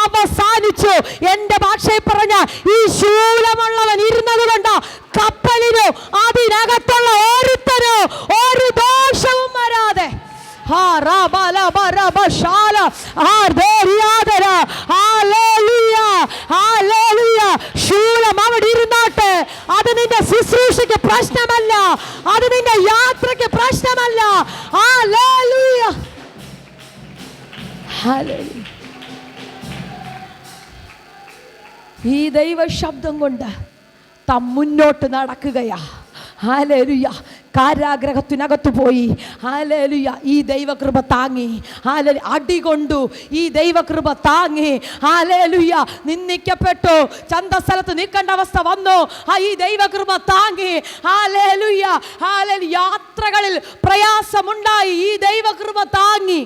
A: അവസാനിച്ചു. എന്റെ ഭാഷയിൽ പറഞ്ഞ ഈ ശൂലമുള്ളവൻ ഇരുന്നത് കൊണ്ട് കപ്പലിനോ അതിനകത്തുള്ള ഒരുത്തനോ ഒരു ദോഷവും വരാതെ ശൂലം അവിടെ ഇരുന്നാട്ടെ. അത് നിന്റെ ശുശ്രൂഷയ്ക്ക് പ്രശ്നമല്ല, അത് നിന്റെ യാത്രയ്ക്ക് പ്രശ്നമല്ല. ഈ ദൈവ ശബ്ദം കൊണ്ട് താൻ മുന്നോട്ട് നടക്കുകയാ. ഹല്ലേലൂയ. കാരാഗ്രഹത്തിനകത്ത് പോയി, ഹല്ലേലൂയ, ഈ ദൈവകൃപ താങ്ങി. ഹല്ലേലൂയ. അടികൊണ്ടു, ഈ ദൈവകൃപ താങ്ങി. ഹല്ലേലൂയ. നിന്ദിക്കപ്പെട്ടു, ചന്തസ്ഥലത്ത് നിൽക്കേണ്ട അവസ്ഥ വന്നു, ഈ ദൈവകൃപ താങ്ങി. ഹല്ലേലൂയ. ഹല്ലേലൂയ. യാത്രകളിൽ പ്രയാസമുണ്ടായി, ഈ ദൈവകൃപ താങ്ങി.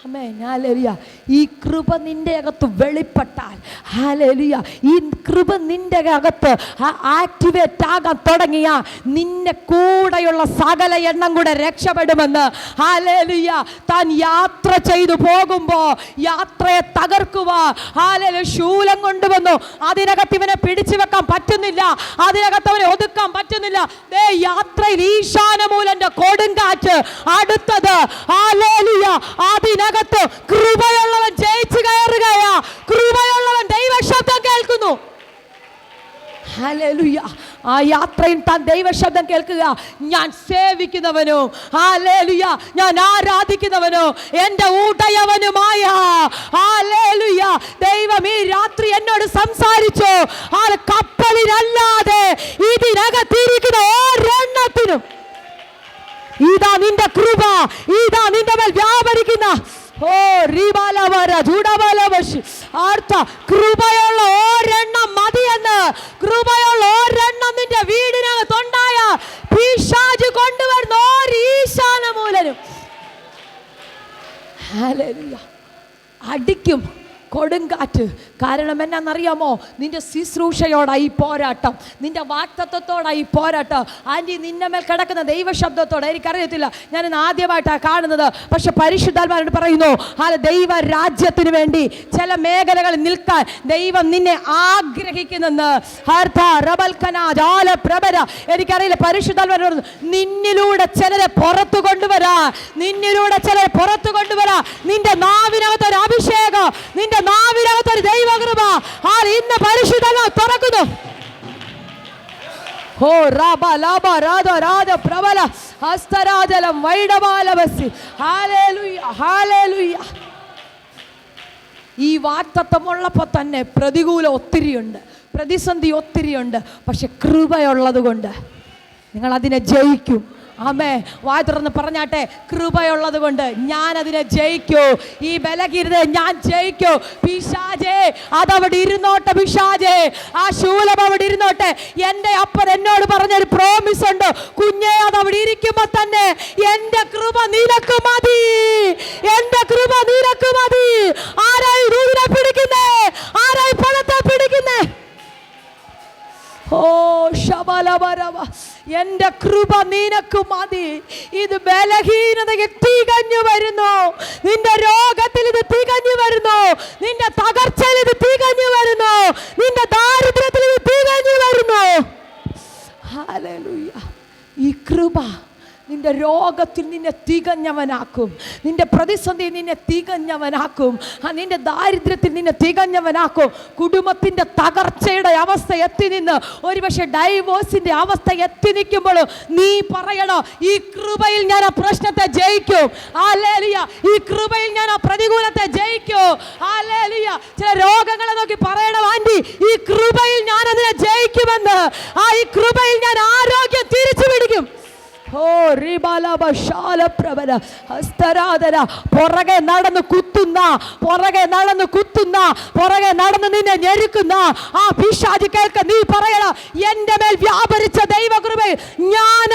A: ആമേൻ. ഹല്ലേലൂയ. ഈ കൃപ നിന്റെ അകത്ത് വെളിപ്പെട്ടാൽ, ഹല്ലേലൂയ, ഈ കൃപ നിന്റെ അകത്ത് ആക്ടിവേറ്റ് ആകാൻ തുടങ്ങിയ നിന്നെ കൂടെയുള്ള സകല എണ്ണം കൂടെ രക്ഷപ്പെടുമെന്ന്. ഹല്ലേലൂയ. താൻ യാത്ര ചെയ്തു പോകുമ്പോ യാത്രയെ തകർക്കുക. ഹല്ലേലൂയ. ശൂലം കൊണ്ടുവന്നു, അതിനകത്ത് ഇവനെ പിടിച്ചു വെക്കാൻ പറ്റുന്നില്ല, അതിനകത്ത് അവനെ ഒതുക്കാൻ പറ്റുന്നില്ല. യാത്രയിൽ ഈശാനമൂലന്റെ കൊടുങ്കാറ്റ് അടുത്തത്. ഹല്ലേലൂയ. അതിനകത്ത് കൃപയുള്ള ജയിച്ചു കയറുകയാ. കൃപയുള്ളവൻ ദൈവശബ്ദം കേൾക്കുന്നു. ഹല്ലേലൂയ. ആ യാത്രയിൽ താൻ ദൈവശബ്ദം കേൾക്കുക. ഞാൻ സേവിക്കുന്നവനോ, ഹല്ലേലൂയ, ഞാൻ ആരാധിക്കുന്നവനോ, എൻ്റെ ഉടയവനുമായ, ഹല്ലേലൂയ, ദൈവം ഈ രാത്രി എന്നോട് സംസാരിച്ചു. കപ്പലിലല്ലാതെ ഇതിനകത്തിരിക്കുന്ന ഒരെണ്ണത്തിനും ഇതാ നിന്റെ കൃപ, ഇതാ നിന്റെ മേൽ വ്യാപരിക്കുന്ന കൃപയുള്ള ഒരെണ്ണം മതിയെന്ന്. കൃപയുള്ള ഒരെണ്ണം നിന്റെ വീടിനകത്തുണ്ടായ പിശാച് കൊണ്ടുവരുന്ന ഒരു ഈശാനമൂലനും അടിക്കും കൊടുങ്കാറ്റ്. കാരണം എന്നാന്നറിയാമോ? നിന്റെ ശുശ്രൂഷയോടായി പോരാട്ടം, നിന്റെ വാക്തത്വത്തോടായി പോരാട്ടം. ആൻറ്റി, നിന്റെ മേൽ കിടക്കുന്ന ദൈവശബ്ദത്തോടെ എനിക്കറിയത്തില്ല, ഞാനിന്ന് ആദ്യമായിട്ടാണ് കാണുന്നത്. പക്ഷെ പരിശുദ്ധാത്മാവോട് പറയുന്നു, ദൈവ രാജ്യത്തിന് വേണ്ടി ചില മേഖലകളിൽ നിൽക്കാൻ ദൈവം നിന്നെ ആഗ്രഹിക്കുന്നെന്ന്. എനിക്കറിയില്ല, പരിശുദ്ധാത്മാവോട് നിന്നിലൂടെ ചിലരെ പുറത്തു കൊണ്ടുവരാ, നിന്നിലൂടെ ചിലരെ പുറത്തു കൊണ്ടുവരാ. നിന്റെ നാവിനകത്തൊരു അഭിഷേകം, നിന്റെ നാവിനകത്തൊരു ദൈവകൃപ ഇന്ന് പരിശുദ്ധാത്മാവ് തുറക്കുന്നു. ഓ റാബ ലാബ രാധ രാധ പ്രബല ഹസ്തരാജലം വൈഡബാലവസി. Hallelujah, hallelujah. ഈ വാഗ്ദത്തമുള്ളപ്പോൾ തന്നെ പ്രതികൂലം ഒത്തിരിയുണ്ട്, പ്രതിസന്ധി ഒത്തിരിയുണ്ട്. പക്ഷെ കൃപയുള്ളത് കൊണ്ട് നിങ്ങൾ അതിനെ ജയിക്കും. ആമേ. വായ തുറന്ന് പറഞ്ഞാട്ടെ, കൃപയുള്ളത് കൊണ്ട് ഞാൻ അതിനെ ജയിക്കൂ. ഈ ബലഹീനത ഞാൻ ജയിക്കൂ. പിശാചേ അതവിടെ ഇരുന്നോട്ടെ, പിശാചേ ആ ശൂലം അവിടെ ഇരുന്നോട്ടെ. എൻ്റെ അപ്പൻ എന്നോട് പറഞ്ഞൊരു പ്രോമിസ് ഉണ്ട്, കുഞ്ഞേ അതവിടെ ഇരിക്കുമ്പോ തന്നെ എൻ്റെ കൃപ നിനക്ക് മതി, എൻ്റെ കൃപ നിനക്ക് മതി. ആരായി ദൂരെ പിടിക്കുന്നേ, ആരായി പണത്തെ പിടിക്കുന്നേ? ഓ ശബലബരവ, എൻ്റെ കൃപ നിനക്ക് മതി. ഇത് ബലഹീനതയിൽ തികഞ്ഞു വരുന്നു, നിന്റെ രോഗത്തിൽ ഇത് തികഞ്ഞു വരുന്നു, നിന്റെ തകർച്ചയിൽ ഇത് തികഞ്ഞു വരുന്നു, നിന്റെ ദാരിദ്ര്യത്തിൽ ഇത് തികഞ്ഞു വരുന്നു. ഹല്ലേലൂയ. ഈ കൃപ നിന്റെ രോഗത്തിൽ നിന്നെ തികഞ്ഞവനാക്കും, നിന്റെ പ്രതിസന്ധി നിന്നെ തികഞ്ഞവനാക്കും, നിന്റെ ദാരിദ്ര്യത്തിൽ നിന്നെ തികഞ്ഞവനാക്കും. കുടുംബത്തിൻ്റെ തകർച്ചയുടെ അവസ്ഥ എത്തി നിന്ന് ഒരുപക്ഷെ ഡൈവോഴ്സിൻ്റെ അവസ്ഥ എത്തി നിൽക്കുമ്പോൾ നീ പറയണോ, ഈ കൃപയിൽ ഞാൻ ആ പ്രശ്നത്തെ ജയിക്കും. ഹല്ലേലൂയ. ഈ കൃപയിൽ ഞാൻ ആ പ്രതികൂലത്തെ ജയിക്കും. ഹല്ലേലൂയ. ചില രോഗങ്ങളെ നോക്കി പറയണം, ആൻറ്റി ഈ കൃപയിൽ ഞാൻ അതിനെ ജയിക്കുമെന്ന്. ഈ കൃപയിൽ ഞാൻ ആരോഗ്യം തിരിച്ചു പിടിക്കും. പുറകെ നടന്ന് കുത്തുന്ന, പുറകെ നടന്ന് കുത്തുന്ന, പുറകെ നടന്ന് നിന്നെ ഞെരുക്കുന്ന ആ പിശാച് കേൾക്ക, നീ പറയണം, എന്റെ മേൽ വ്യാപരിച്ച ദൈവകൃപയിൽ ഞാൻ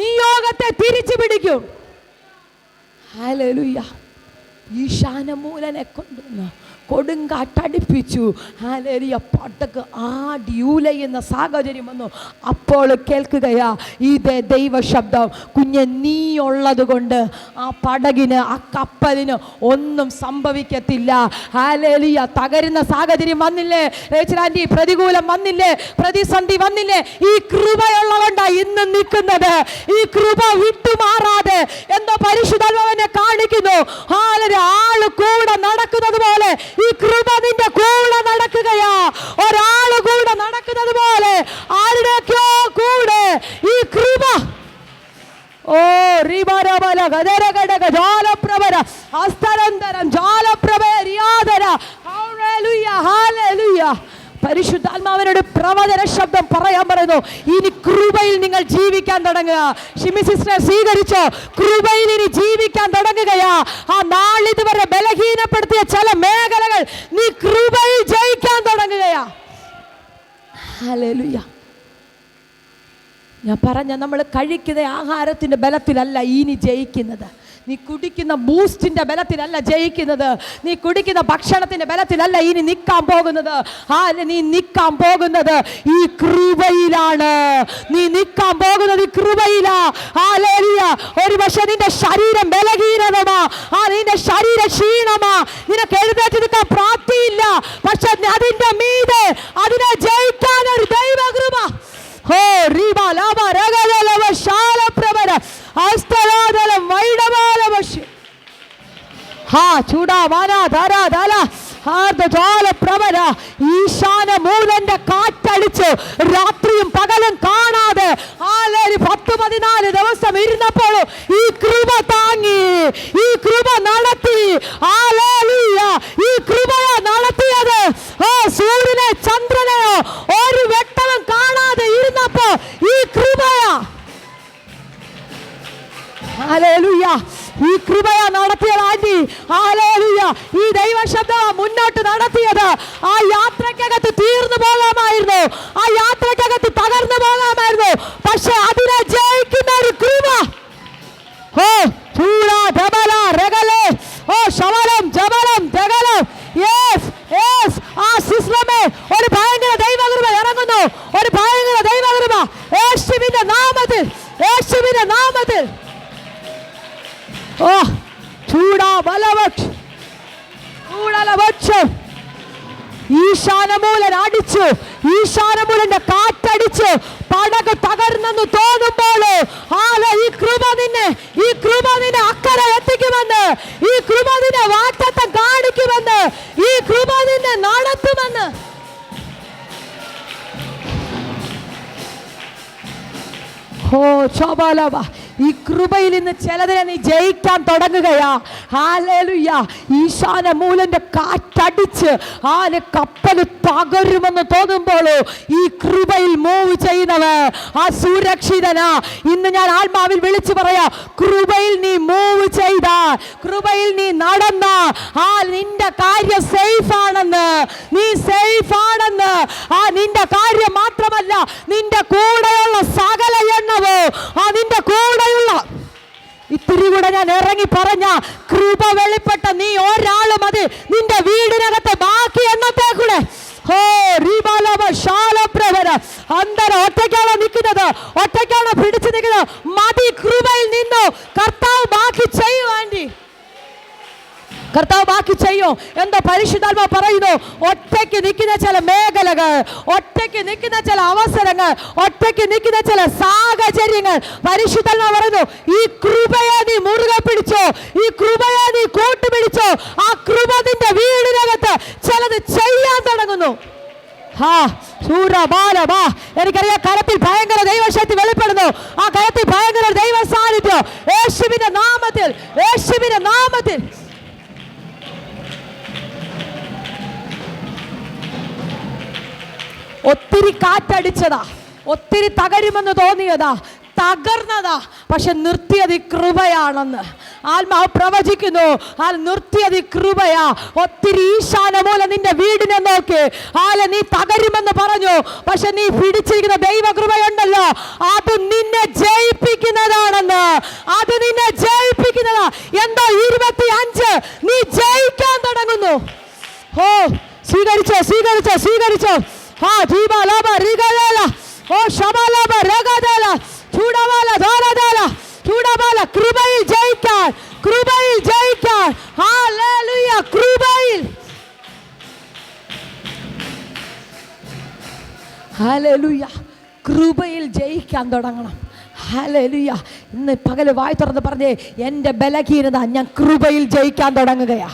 A: നിയോഗത്തെ തിരിച്ചു പിടിക്കും. ഹല്ലേലൂയ. ഈശാനമൂലനെ കൊണ്ടുവന്നു കൊടുങ്കാറ്റടിപ്പിച്ചു. ഹല്ലേലൂയ. പടക്ക് ആടിയുലയുന്ന സാഹചര്യം വന്നു. അപ്പോൾ കേൾക്കുകയാ ഇതേ ദൈവശബ്ദം, കുഞ്ഞെ നീ ഉള്ളത് കൊണ്ട് ആ പടകിന്, ആ കപ്പലിന് ഒന്നും സംഭവിക്കത്തില്ല. ഹല്ലേലൂയ. തകരുന്ന സാഹചര്യം വന്നില്ലേ രേച്ചലാൻറ്റി, പ്രതികൂലം വന്നില്ലേ, പ്രതിസന്ധി വന്നില്ലേ, ഈ കൃപയുള്ളതുകൊണ്ടാ ഇന്ന് നിൽക്കുന്നത്. ഈ കൃപ വിട്ടുമാറാതെ എന്തോ പരിശുദ്ധാത്മാവിനെ കാണിക്കുന്നു. ആള് കൂടെ നടക്കുന്നത് പോലെ ഈ കൃപ നിന്റെ കൂടെ നടക്കുകയാ. ഒരാള് കൂടെ നടക്കുന്നത് പോലെ ആരുടെയൊക്കെയോ കൂടെ ഈ കൃപ. ഓ റിബരബല ഗദരഗടക ജാലപ്രവര അസ്തരന്തരം ജാലപ്രവരിയാദര. Hallelujah, hallelujah. പരിശുദ്ധാത്മാവിനോട് പ്രവചന ശബ്ദം പറയാൻ പറയുന്നു, ഇനി കൃപയിൽ നിങ്ങൾ ജീവിക്കാൻ തുടങ്ങുക. ഷിമി സിസ്റ്റർ സ്വീകരിച്ചോ? കൃപയിൽ ഇനി ജീവിക്കാൻ തുടങ്ങുകയാ. ആ നാളിതുവരെ ബലഹീനപ്പെടുത്തിയ ചില മേഖലകൾ നീ കൃപയിൽ ജയിക്കാൻ തുടങ്ങുകയാ. ഹല്ലേലൂയ. ഞാൻ പറഞ്ഞ, നമ്മൾ കഴിക്കുന്ന ആഹാരത്തിൻ്റെ ബലത്തിലല്ല ഇനി ജയിക്കുന്നത്. നീ കുടിക്കുന്ന ബൂസ്റ്റിന്റെ ബലത്തിലല്ല ജയിക്കുന്നത്. നീ കുടിക്കുന്ന ഭക്ഷണത്തിന്റെ ബലത്തിലല്ല ഇനി നിൽക്കാൻ പോകുന്നത്. നീ നിൽക്കാൻ പോകുന്നത് ഈ കൃപയിലാണ്. നീ നിൽക്കാൻ പോകുന്നത് ഈ കൃപയിലാ. ഹല്ലേലൂയ. ഒരു പക്ഷേ നിന്റെ ശരീരം ബലഹീനമാ, നിന്റെ ശരീര ക്ഷീണമാ, നിനക്ക് എഴുന്നേറ്റ് നിൽക്കാൻ പ്രാപ്തിയില്ല. പക്ഷെ അതിന്റെ മീതെ അതിനെ ജയിക്കാൻ ഒരു ദൈവകൃപ. ഈശാനമൂലന്റെ കാറ്റടിച്ച് രാത്രിയും പകലും കാണാതെ 10-14 ദിവസം ഇരുന്നപ്പോൾ ഈ കൃപ താങ്ങി, ഈ കൃപ നടത്തി. ഈ കൃപയാ നടത്തിയത്. സൂര്യനെ ചന്ദ്രനെയോ ഒരു വെട്ടവും കാണാതെ ഇരുന്നപ്പോ ഈ കൃപയാ. ഹല്ലേലൂയ. ഈ കൃപയാ നടത്തിയത് ആന്റി. ഹല്ലേലൂയ. ഈ ദൈവശബ്ദം മുന്നോട്ട് നടത്തിയത്. ആ യാത്രക്കകത്ത് തീർന്നു പോകാമായിരുന്നു, ആ യാത്രക്കകത്ത് തകർന്നു പോകാമായിരുന്നു. പക്ഷെ അതിനെ ജയിക്കുന്ന ഒരു കൃപ. ശവലം ജബലം ദഗലം. ആ സിസ്റ്റമേ, ഒരു ഭയങ്കര ദൈവകൃപ ഇറങ്ങുന്നു, ഒരു ഭയങ്കര ദൈവകൃപ യേശുവിന്റെ നാമത്തിൽ, യേശുവിന്റെ നാമത്തിൽ. ഈശാനമൂലൻ അടിച്ചു, ഈശാനമൂലന്റെ കാറ്റടിച്ച് പടക് തകർന്നെന്ന് തോന്നുമ്പോൾ ഈ കൃപ നിന്നെ അക്കരെ എത്തിക്കുമെന്ന്, ഈ കൃപ നിന്നെ വാഗ്ദത്തം കാണിക്കുമെന്ന്, ഈ കൃപ നിന്നെ നടത്തുമെന്ന്. ഓ ചോബാലവ, ഈ കൃപയിൽ നിന്ന് ചിലതിനെ നീ ജയിക്കാൻ തുടങ്ങുകയാ. ഹല്ലേലൂയ. ഈശാന മൂലന്റെ കാറ്റടിച്ച് കപ്പൽ തകരുമെന്ന് തോന്നുമ്പോൾ ഈ കൃപയിൽ മൂവ് ചെയ്യുന്നവർ സുരക്ഷിതനാ. ഇന്ന് ഞാൻ ആത്മാവിൽ വിളിച്ചു പറയാ, കൃപയിൽ നീ മൂവ് ചെയ്ത, കൃപയിൽ നീ നടന്ന, നിന്റെ കാര്യം സേഫ് ആണെന്ന്, നീ സേഫ് ആണെന്ന്. നിന്റെ കാര്യം മാത്രമല്ല, നിന്റെ കൂടെയുള്ള സകല എണ്ണവോ നിന്റെ കൂടെയുള്ള ഇത്തിരി കൂടെ ഞാൻ ഇറങ്ങി പറഞ്ഞ കൃപ വെളിപ്പെട്ട നീ ഒരാളും അത് നിന്റെ വീടിനകത്ത് ബാക്കി എണ്ണത്തെ കൂടെ ഒറ്റയ്ക്കാണോ നിൽക്കുന്നത്? ഒറ്റയ്ക്കാണോ പിടിച്ചു നിൽക്കുന്നത്? മതി, കൃപയിൽ നിന്നു കർത്താവ് ബാക്കി ചെയ്യുവാൻ. കർത്താവ് ബാക്കി ചെയ്യോ എന്തോ പരിശുദ്ധാത്മാവ് പറയുന്നു. ഒറ്റയ്ക്ക് നിൽക്കുന്ന ചില മേഖലകൾ, ഒറ്റയ്ക്ക് നിൽക്കുന്ന ചില അവസരങ്ങൾ, ഒറ്റയ്ക്ക് നിൽക്കുന്ന ചില സാഹചര്യങ്ങൾ പരിശുദ്ധാത്മാവ് പറയുന്നു, ഈ കൃപയെ നീ മുറുകെ പിടിച്ചോ, ഈ കൃപയെ നീ കൂട്ടുപിടിച്ചോ. ആ കൃപ നിന്റെ വീടിനകത്ത് ചിലത് ചെയ്യാൻ തുടങ്ങുന്നു. എനിക്കറിയാം, കരത്തിൽ ഭയങ്കര ദൈവശക്തി വെളിപ്പെടുന്നു. ആ കരത്തിൽ ഭയങ്കര ദൈവ സാന്നിധ്യം യേശുവിന്റെ നാമത്തിൽ, യേശുവിന്റെ നാമത്തിൽ. ഒത്തിരി കാറ്റടിച്ചതാ, ഒത്തിരി തകരുമെന്ന് തോന്നിയതാ, തകർന്നതാ, പക്ഷെ നിർത്തിയത് കൃപയാണെന്ന് ആത്മാവ് പ്രവചിക്കുന്നു. നിർത്തിയത് കൃപയാ. ഒത്തിരി ഈശാന മൂലം നിന്റെ വീടിനെ നോക്കി നീ തകരുമെന്ന് പറഞ്ഞു, പക്ഷെ നീ പിടിച്ചിരിക്കുന്ന ദൈവകൃപയുണ്ടല്ലോ, അത് നിന്നെ ജയിപ്പിക്കുന്നതാണെന്ന്, അത് നിന്നെ ജയിപ്പിക്കുന്നതാ. എന്തോ 25 നീ ജയിക്കാൻ തുടങ്ങുന്നു. സ്വീകരിച്ചോ, സ്വീകരിച്ചോ, സ്വീകരിച്ചോ. കൃപയിൽ ജയിക്കാൻ, കൃപയിൽ ജയിക്കാൻ. ഹല്ലേലൂയ. കൃപയിൽ, ഹല്ലേലൂയ, കൃപയിൽ ജയിക്കാൻ തുടങ്ങണം. ഹല്ലേലൂയ. ഇന്ന് പകല് വായി തുറന്ന് പറഞ്ഞേ, എൻ്റെ ബലഹീനത ഞാൻ കൃപയിൽ ജയിക്കാൻ തുടങ്ങുകയാ.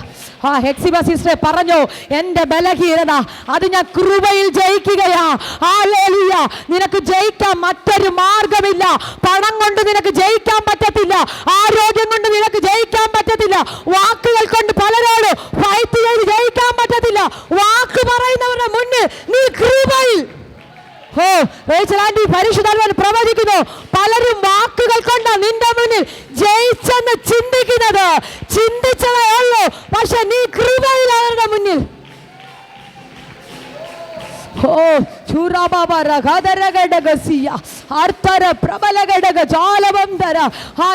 A: ഹെക്സിബ സിസ്റ്റർ പറഞ്ഞു, എൻ്റെ ബലഹീനത അത് ഞാൻ കൃപയിൽ ജയിക്കുകയാ. ഹല്ലേലൂയ. നിനക്ക് ജയിക്കാൻ മറ്റൊരു മാർഗമില്ല. പണം കൊണ്ട് നിനക്ക് ജയിക്കാൻ പറ്റത്തില്ല, ആരോഗ്യം കൊണ്ട് നിനക്ക് ജയിക്കാൻ പറ്റത്തില്ല, വാക്കുകൾ കൊണ്ട് പലരോട് ഫൈറ്റ് ചെയ്ത് ജയിക്കാൻ പറ്റത്തില്ല. വാക്ക് പറയുന്നവരുടെ മുന്നിൽ നീ കൃപയിൽ. പരിശുദ്ധാത്മാവ് പ്രവചിക്കുന്നു, പലരും വാക്കുകൾ കൊണ്ട് നിന്റെ മുന്നിൽ ജയിച്ചെന്ന് ചിന്തിക്കുന്നത്, ചിന്തിച്ചതേ ഉള്ളൂ, പക്ഷെ നീ കൃപയിൽ അവരുടെ മുന്നിൽ.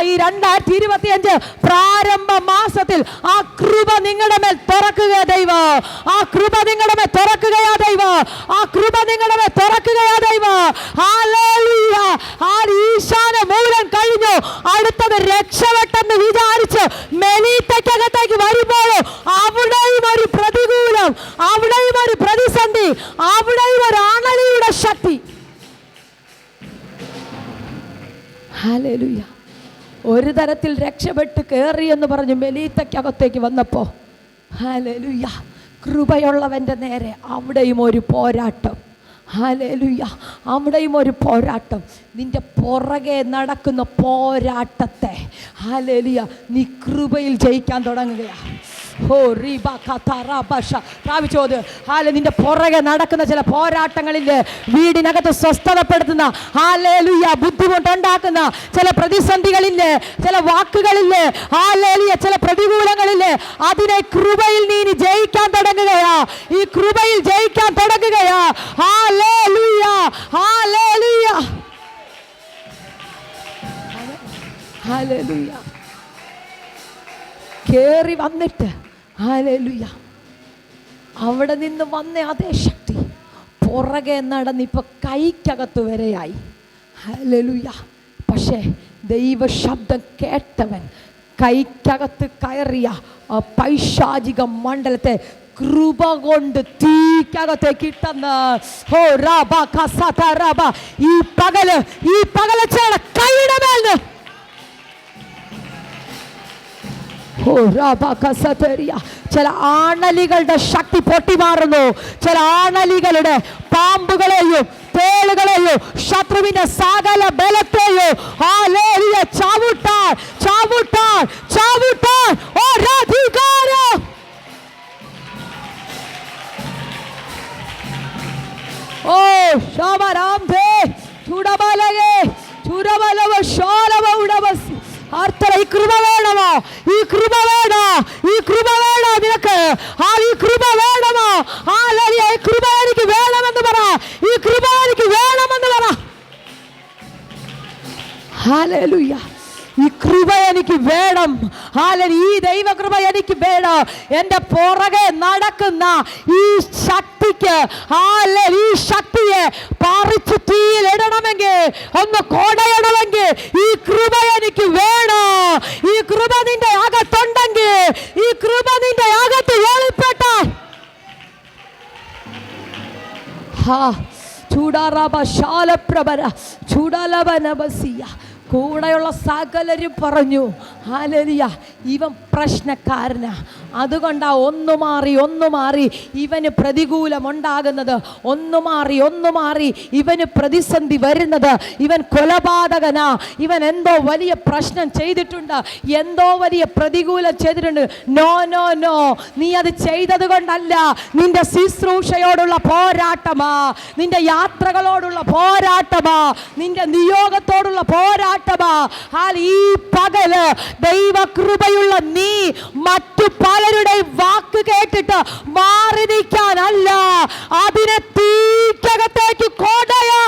A: ഈ 2025 പ്രാരംഭ മാസത്തിൽ ആ കൃപ നിങ്ങളുടെ മേൽ തുറക്കുക ദൈവം, ആ കൃപ നിങ്ങളുടെ മേൽ തുറക്കുകയാ ദൈവം, ആ കൃപ നിങ്ങളുടെ മേൽ തുറക്കുകയാ ദൈവം. ഹല്ലേലൂയ. ഈശാന മൂലം കഴിഞ്ഞു, അടുത്തത് രക്ഷപ്പെട്ടെന്ന് വിചാരിച്ച് മെലീത്തക്കകത്തേക്ക് വരുമ്പോൾ അവിടെയും ഒരു പ്രതികൂലം, അവിടെയും ഒരു പ്രതിസന്ധി, അവിടെയും ഒരു ആണലിയുടെ ശക്തി. ഹല്ലേലൂയ. ഒരു തരത്തിൽ രക്ഷപ്പെട്ട് കയറി എന്ന് പറഞ്ഞ് മെലീത്തക്കകത്തേക്ക് വന്നപ്പോ ഹല്ലേലൂയ, കൃപയുള്ളവന്റെ നേരെ അവിടെയും ഒരു പോരാട്ടം. ഹല്ലേലൂയ. അവിടെയും ഒരു പോരാട്ടം. നിന്റെ പുറകെ നടക്കുന്ന പോരാട്ടത്തെ ഹല്ലേലൂയ നീ കൃപയിൽ ജയിക്കാൻ തുടങ്ങുകയാണ്. നിന്റെ പുറകെ നടക്കുന്ന ചില പോരാട്ടങ്ങളില്, വീടിനകത്ത് സ്വസ്ഥതപ്പെടുത്തുന്ന ഹല്ലേലൂയ ബുദ്ധിമുട്ടുണ്ടാക്കുന്ന ചില പ്രതിസന്ധികളില്ലേ, ചില വാക്കുകളില്ലേ, ഹല്ലേലൂയ ചില പ്രതികൂലങ്ങളില്ലേ, അതിനെ കൃപയിൽ നീ ജയിക്കാൻ തുടങ്ങുകയാ. ഈ കൃപയിൽ ജയിക്കാൻ തുടങ്ങുകയാ. Hallelujah, hallelujah, hallelujah. കേറി വന്നിട്ട് ഹല്ലേലൂയ അവിടെ നിന്ന് വന്ന അതേ ശക്തി പുറകെ നടന്നിപ്പോ കൈക്കകത്ത് വരെയായി. ഹല്ലേലൂയ. പക്ഷേ ദൈവ ശബ്ദം കേട്ടവൻ കൈക്കകത്ത് കയറിയ ആ പൈശാചിക മണ്ഡലത്തെ കൃപ കൊണ്ട് തീക്കകത്തേക്ക് ഇട്ടെന്ന്. ഈ പകല് കൈയുടെ മേൽന്ന് ചില ആണലികളുടെ ശക്തി പൊട്ടിമാറുന്നു. ചില ആണലികളുടെ, പാമ്പുകളെയും തേളുകളെയും ശത്രുവിന്റെ സകല ബലത്തെയും ഈ കൃപ വേണമോ? ഈ കൃപ വേണോ? ഈ കൃപ വേണോ നിനക്ക്? ഈ കൃപ വേണമോ? ഈ കൃപ എനിക്ക് വേണമെന്ന് പറ. ഈ കൃപ എനിക്ക് വേണമെന്ന് പറ. ഹല്ലേലൂയ. ഈ കൃപ എനിക്ക് വേണം. ഈ ദൈവകൃപ എനിക്ക് വേണം. എൻ്റെ പുറകെ നടക്കുന്ന ഈ ശക്തിക്ക് ഈ ശക്തിയെ പറിച്ച് തീയിലിടണമെങ്കിൽ, ഒന്ന് കൊടയണമെങ്കിൽ ഈ കൃപ എനിക്ക് വേണം. ഈ കൃപ നിന്റെ അകത്തുണ്ടെങ്കിൽ, ഈ കൃപ നിന്റെ അകത്ത് വെളിപ്പെട്ടാൽ ചൂടാറാബ ശാലപ്രഭര ചൂടാലബനബസിയ. കൂടെയുള്ള സകലരും പറഞ്ഞു, ഹല്ലേലൂയ, ഇവൻ പ്രശ്നക്കാരനാ. അതുകൊണ്ടാ ഒന്നു മാറി ഇവന് പ്രതികൂലമുണ്ടാകുന്നത്. ഒന്നു മാറി ഇവന് പ്രതിസന്ധി വരുന്നത്. ഇവൻ കൊലപാതകനാ. ഇവൻ എന്തോ വലിയ പ്രശ്നം ചെയ്തിട്ടുണ്ട്, എന്തോ വലിയ പ്രതികൂലം ചെയ്തിട്ടുണ്ട്. നോ നോ നോ, നീ അത് ചെയ്തത് കൊണ്ടല്ല. നിന്റെ ശുശ്രൂഷയോടുള്ള പോരാട്ടമാ, നിന്റെ യാത്രകളോടുള്ള പോരാട്ടമാ, നിന്റെ നിയോഗത്തോടുള്ള പോരാട്ടമാ. ഈ പകല് ദൈവകൃപയുള്ള നീ മറ്റു പലരുടെ വാക്ക് കേട്ടിട്ട് മാറി നിൽക്കാനല്ല, അതിനെ തീക്കകത്തേക്ക് കൊടയാ.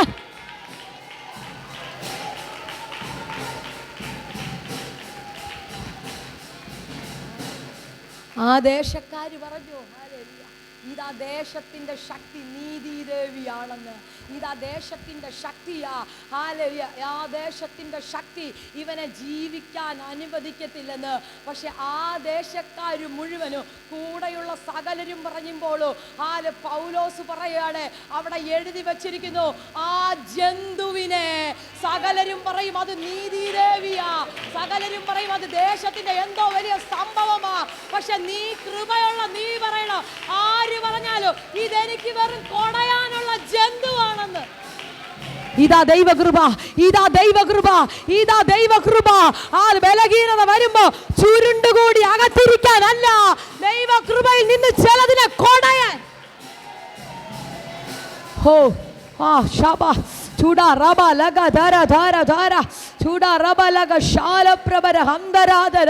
A: ആ ദേശക്കാര് പറഞ്ഞു, ഇതാ ദേശത്തിന്റെ ശക്തി നീതിദേവിയാണെന്ന്. ഇതാ ദേശത്തിന്റെ ശക്തിയാ. ആ ദേശത്തിന്റെ ശക്തി ഇവനെ ജീവിക്കാൻ അനുവദിക്കത്തില്ലെന്ന്. പക്ഷെ ആ ദേശക്കാര് മുഴുവനും, കൂടെയുള്ള സകലരും പറയുമ്പോഴും പൗലോസ് പറയാണ്, അവിടെ എഴുതി വച്ചിരിക്കുന്നു, ആ ജന്തുവിനെ സകലരും പറയും അത് നീതിദേവിയാ, സകലരും പറയും അത് ദേശത്തിന്റെ എന്തോ വലിയ സംഭവമാ. പക്ഷെ നീ കൃപയുള്ള നീ പറയണം, ആര് പറഞ്ഞാലും ഇതെനിക്ക് വെറും കൊടയാനുള്ള ജന്തുവാണെന്ന്. ഇതാ ദൈവകൃപ, ഇതാ ദൈവകൃപ, ഇതാ ദൈവകൃപ. ബലഹീനത വരുമ്പോ ചുരുണ്ടുകൂടി അകത്തിരിക്കാനല്ല, ദൈവകൃപയിൽ നിന്ന് ചിലതിനെ കൊടയാൻ. ചൂടാ റബ ലഗ ധര ധര ധര ചൂടാ റബ ലഗ ശാലപ്രഭര ഹന്തരാധര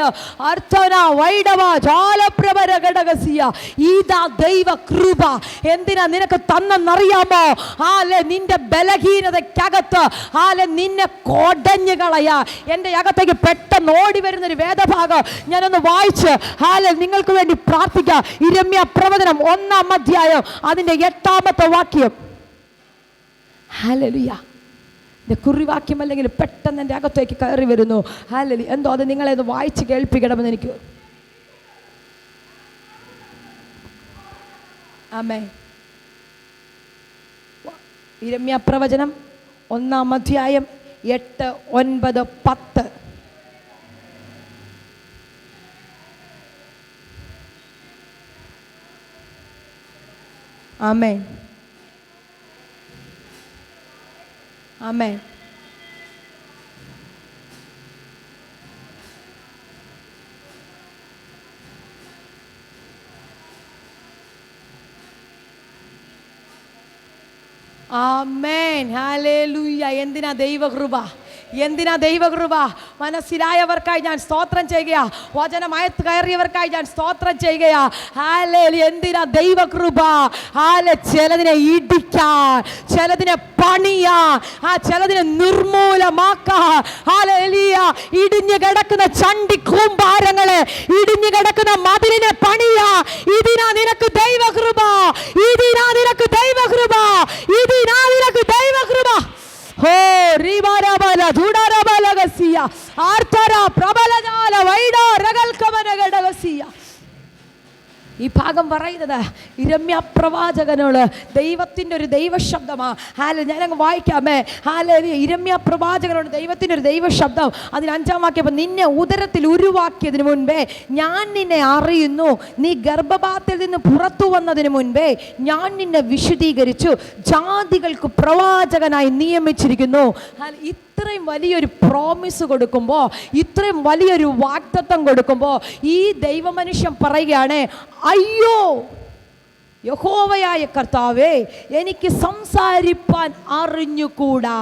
A: അർത്ഥന വൈഡവ ജാലപ്രഭര ഘടകസിയ. ഇതാ ദൈവ കൃപ. എന്തിനാ നിനക്ക് തന്നെന്നറിയാമോ? നിന്റെ ബലഹീനതയ്ക്കകത്ത് നിന്നെ കൊടഞ്ഞു കളയാ. എൻ്റെ അകത്തേക്ക് പെട്ടെന്ന് ഓടി വരുന്നൊരു വേദഭാഗം ഞാനൊന്ന് വായിച്ച് നിങ്ങൾക്ക് വേണ്ടി പ്രാർത്ഥിക്കാം. ഇരമ്യ പ്രവചനം 1-ാം അധ്യായം അതിൻ്റെ 8-ാമത്തെ വാക്യം. ഹല്ലേലൂയ. കുറിവാക്യം അല്ലെങ്കിൽ പെട്ടെന്ന് എൻ്റെ അകത്തേക്ക് കയറി വരുന്നു. ഹല്ലേലൂയ. എന്തോ അത് നിങ്ങളെ ഒന്ന് വായിച്ച് കേൾപ്പിക്കണമെന്ന് എനിക്ക്. ആമേൻ. ഇരമ്യ പ്രവചനം 1-ാം അധ്യായം 8, 9, 10. ആമേൻ. ആമേൻ. ആമേൻ. ഹല്ലേലൂയ. എന്തിനാ ദൈവകൃപ? എന്തിനാ ദൈവകൃപ? മനസ്സിലായവർക്കായി ഞാൻ സ്തോത്രം ചെയ്യുകയാ. വചനമയത്ത് കയറിയവർക്കായി ഞാൻ സ്തോത്രം ചെയ്യുകയാ. ഹല്ലേലൂയ. എന്തിനാ ദൈവകൃപ? ചിലതിനെ ഇടിക്കാൻ, ചിലതിനെ പണിയാൻ, ചിലതിനെ നിർമൂലമാക്കാൻ. ഹല്ലേലൂയ. ഇടിഞ്ഞു കിടക്കുന്ന ചണ്ടി കൂമ്പാരങ്ങളെ, ഇടിഞ്ഞു കിടക്കുന്ന മതിലിനെ പണിയാ. ഇതിനാ നിനക്ക് ദൈവകൃപ, ഇതിനാ നിനക്ക് ദൈവകൃപ, ഇതിനാ നിനക്ക് ദൈവകൃപ. ഈ ഭാഗം പറയുന്നത് ഇരമ്യ പ്രവാചകനോട് ദൈവത്തിൻ്റെ ഒരു ദൈവശബ്ദമാണ്. ഞാനങ്ങ് വായിക്കാമേ. ഇരമ്യ പ്രവാചകനോട് ദൈവത്തിൻ്റെ ഒരു ദൈവശബ്ദം. അതിന് 5-ാം വാക്യം, നിന്നെ ഉദരത്തിൽ ഉരുവാക്കിയതിന് മുൻപേ ഞാൻ നിന്നെ അറിയുന്നു, നീ ഗർഭപാത്രത്തിൽ നിന്ന് പുറത്തു വന്നതിന് മുൻപേ ഞാൻ നിന്നെ വിശുദ്ധീകരിച്ചു, ജാതികൾക്ക് പ്രവാചകനായി നിയമിച്ചിരിക്കുന്നു. ഇത്രയും വലിയൊരു പ്രോമിസ് കൊടുക്കുമ്പോൾ, ഇത്രയും വലിയൊരു വാഗ്ദത്തം കൊടുക്കുമ്പോൾ ഈ ദൈവമനുഷ്യൻ പറയുകയാണ്, അയ്യോ യഹോവയായ കർത്താവേ, എനിക്ക് സംസാരിപ്പാൻ അറിഞ്ഞുകൂടാ.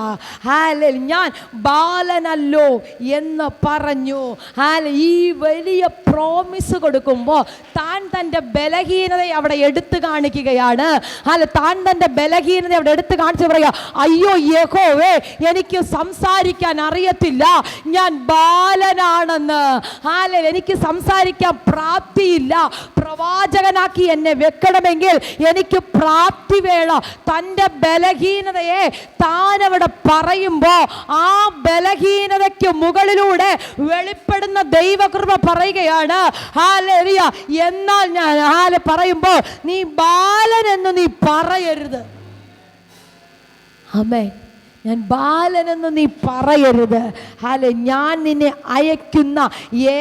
A: ഞാൻ ബാലനല്ലോ എന്ന് പറഞ്ഞു. ഈ വലിയ പ്രോമിസ് കൊടുക്കുമ്പോൾ താൻ തൻ്റെ ബലഹീനതയെ അവിടെ എടുത്തു കാണിക്കുകയാണ്. താൻ തൻ്റെ ബലഹീനത അവിടെ എടുത്തു കാണിച്ച് പറയുക, അയ്യോ യഹോവേ, എനിക്ക് സംസാരിക്കാൻ അറിയത്തില്ല, ഞാൻ ബാലനാണെന്ന്. എനിക്ക് സംസാരിക്കാൻ പ്രാപ്തിയില്ല, പ്രവാചകനാക്കി എന്നെ വെക്കണമെങ്കിൽ എനിക്ക് പ്രാപ്തി വേണം. തൻ്റെ ബലഹീനതയെ താനവിടെ പറയുമ്പോൾ ആ ബലഹീനതയ്ക്ക് മുകളിലൂടെ വെളിപ്പെടുന്ന ദൈവകൃപ പറയുകയാണ്. ഹല്ലേലൂയ. എന്നാൽ ഞാൻ പറയുമ്പോൾ നീ ബാലനെന്ന് നീ പറയരുത്. ആമേൻ. ഞാൻ ബാലനെന്ന് നീ പറയരുത്. ഞാൻ നിന്നെ അയക്കുന്ന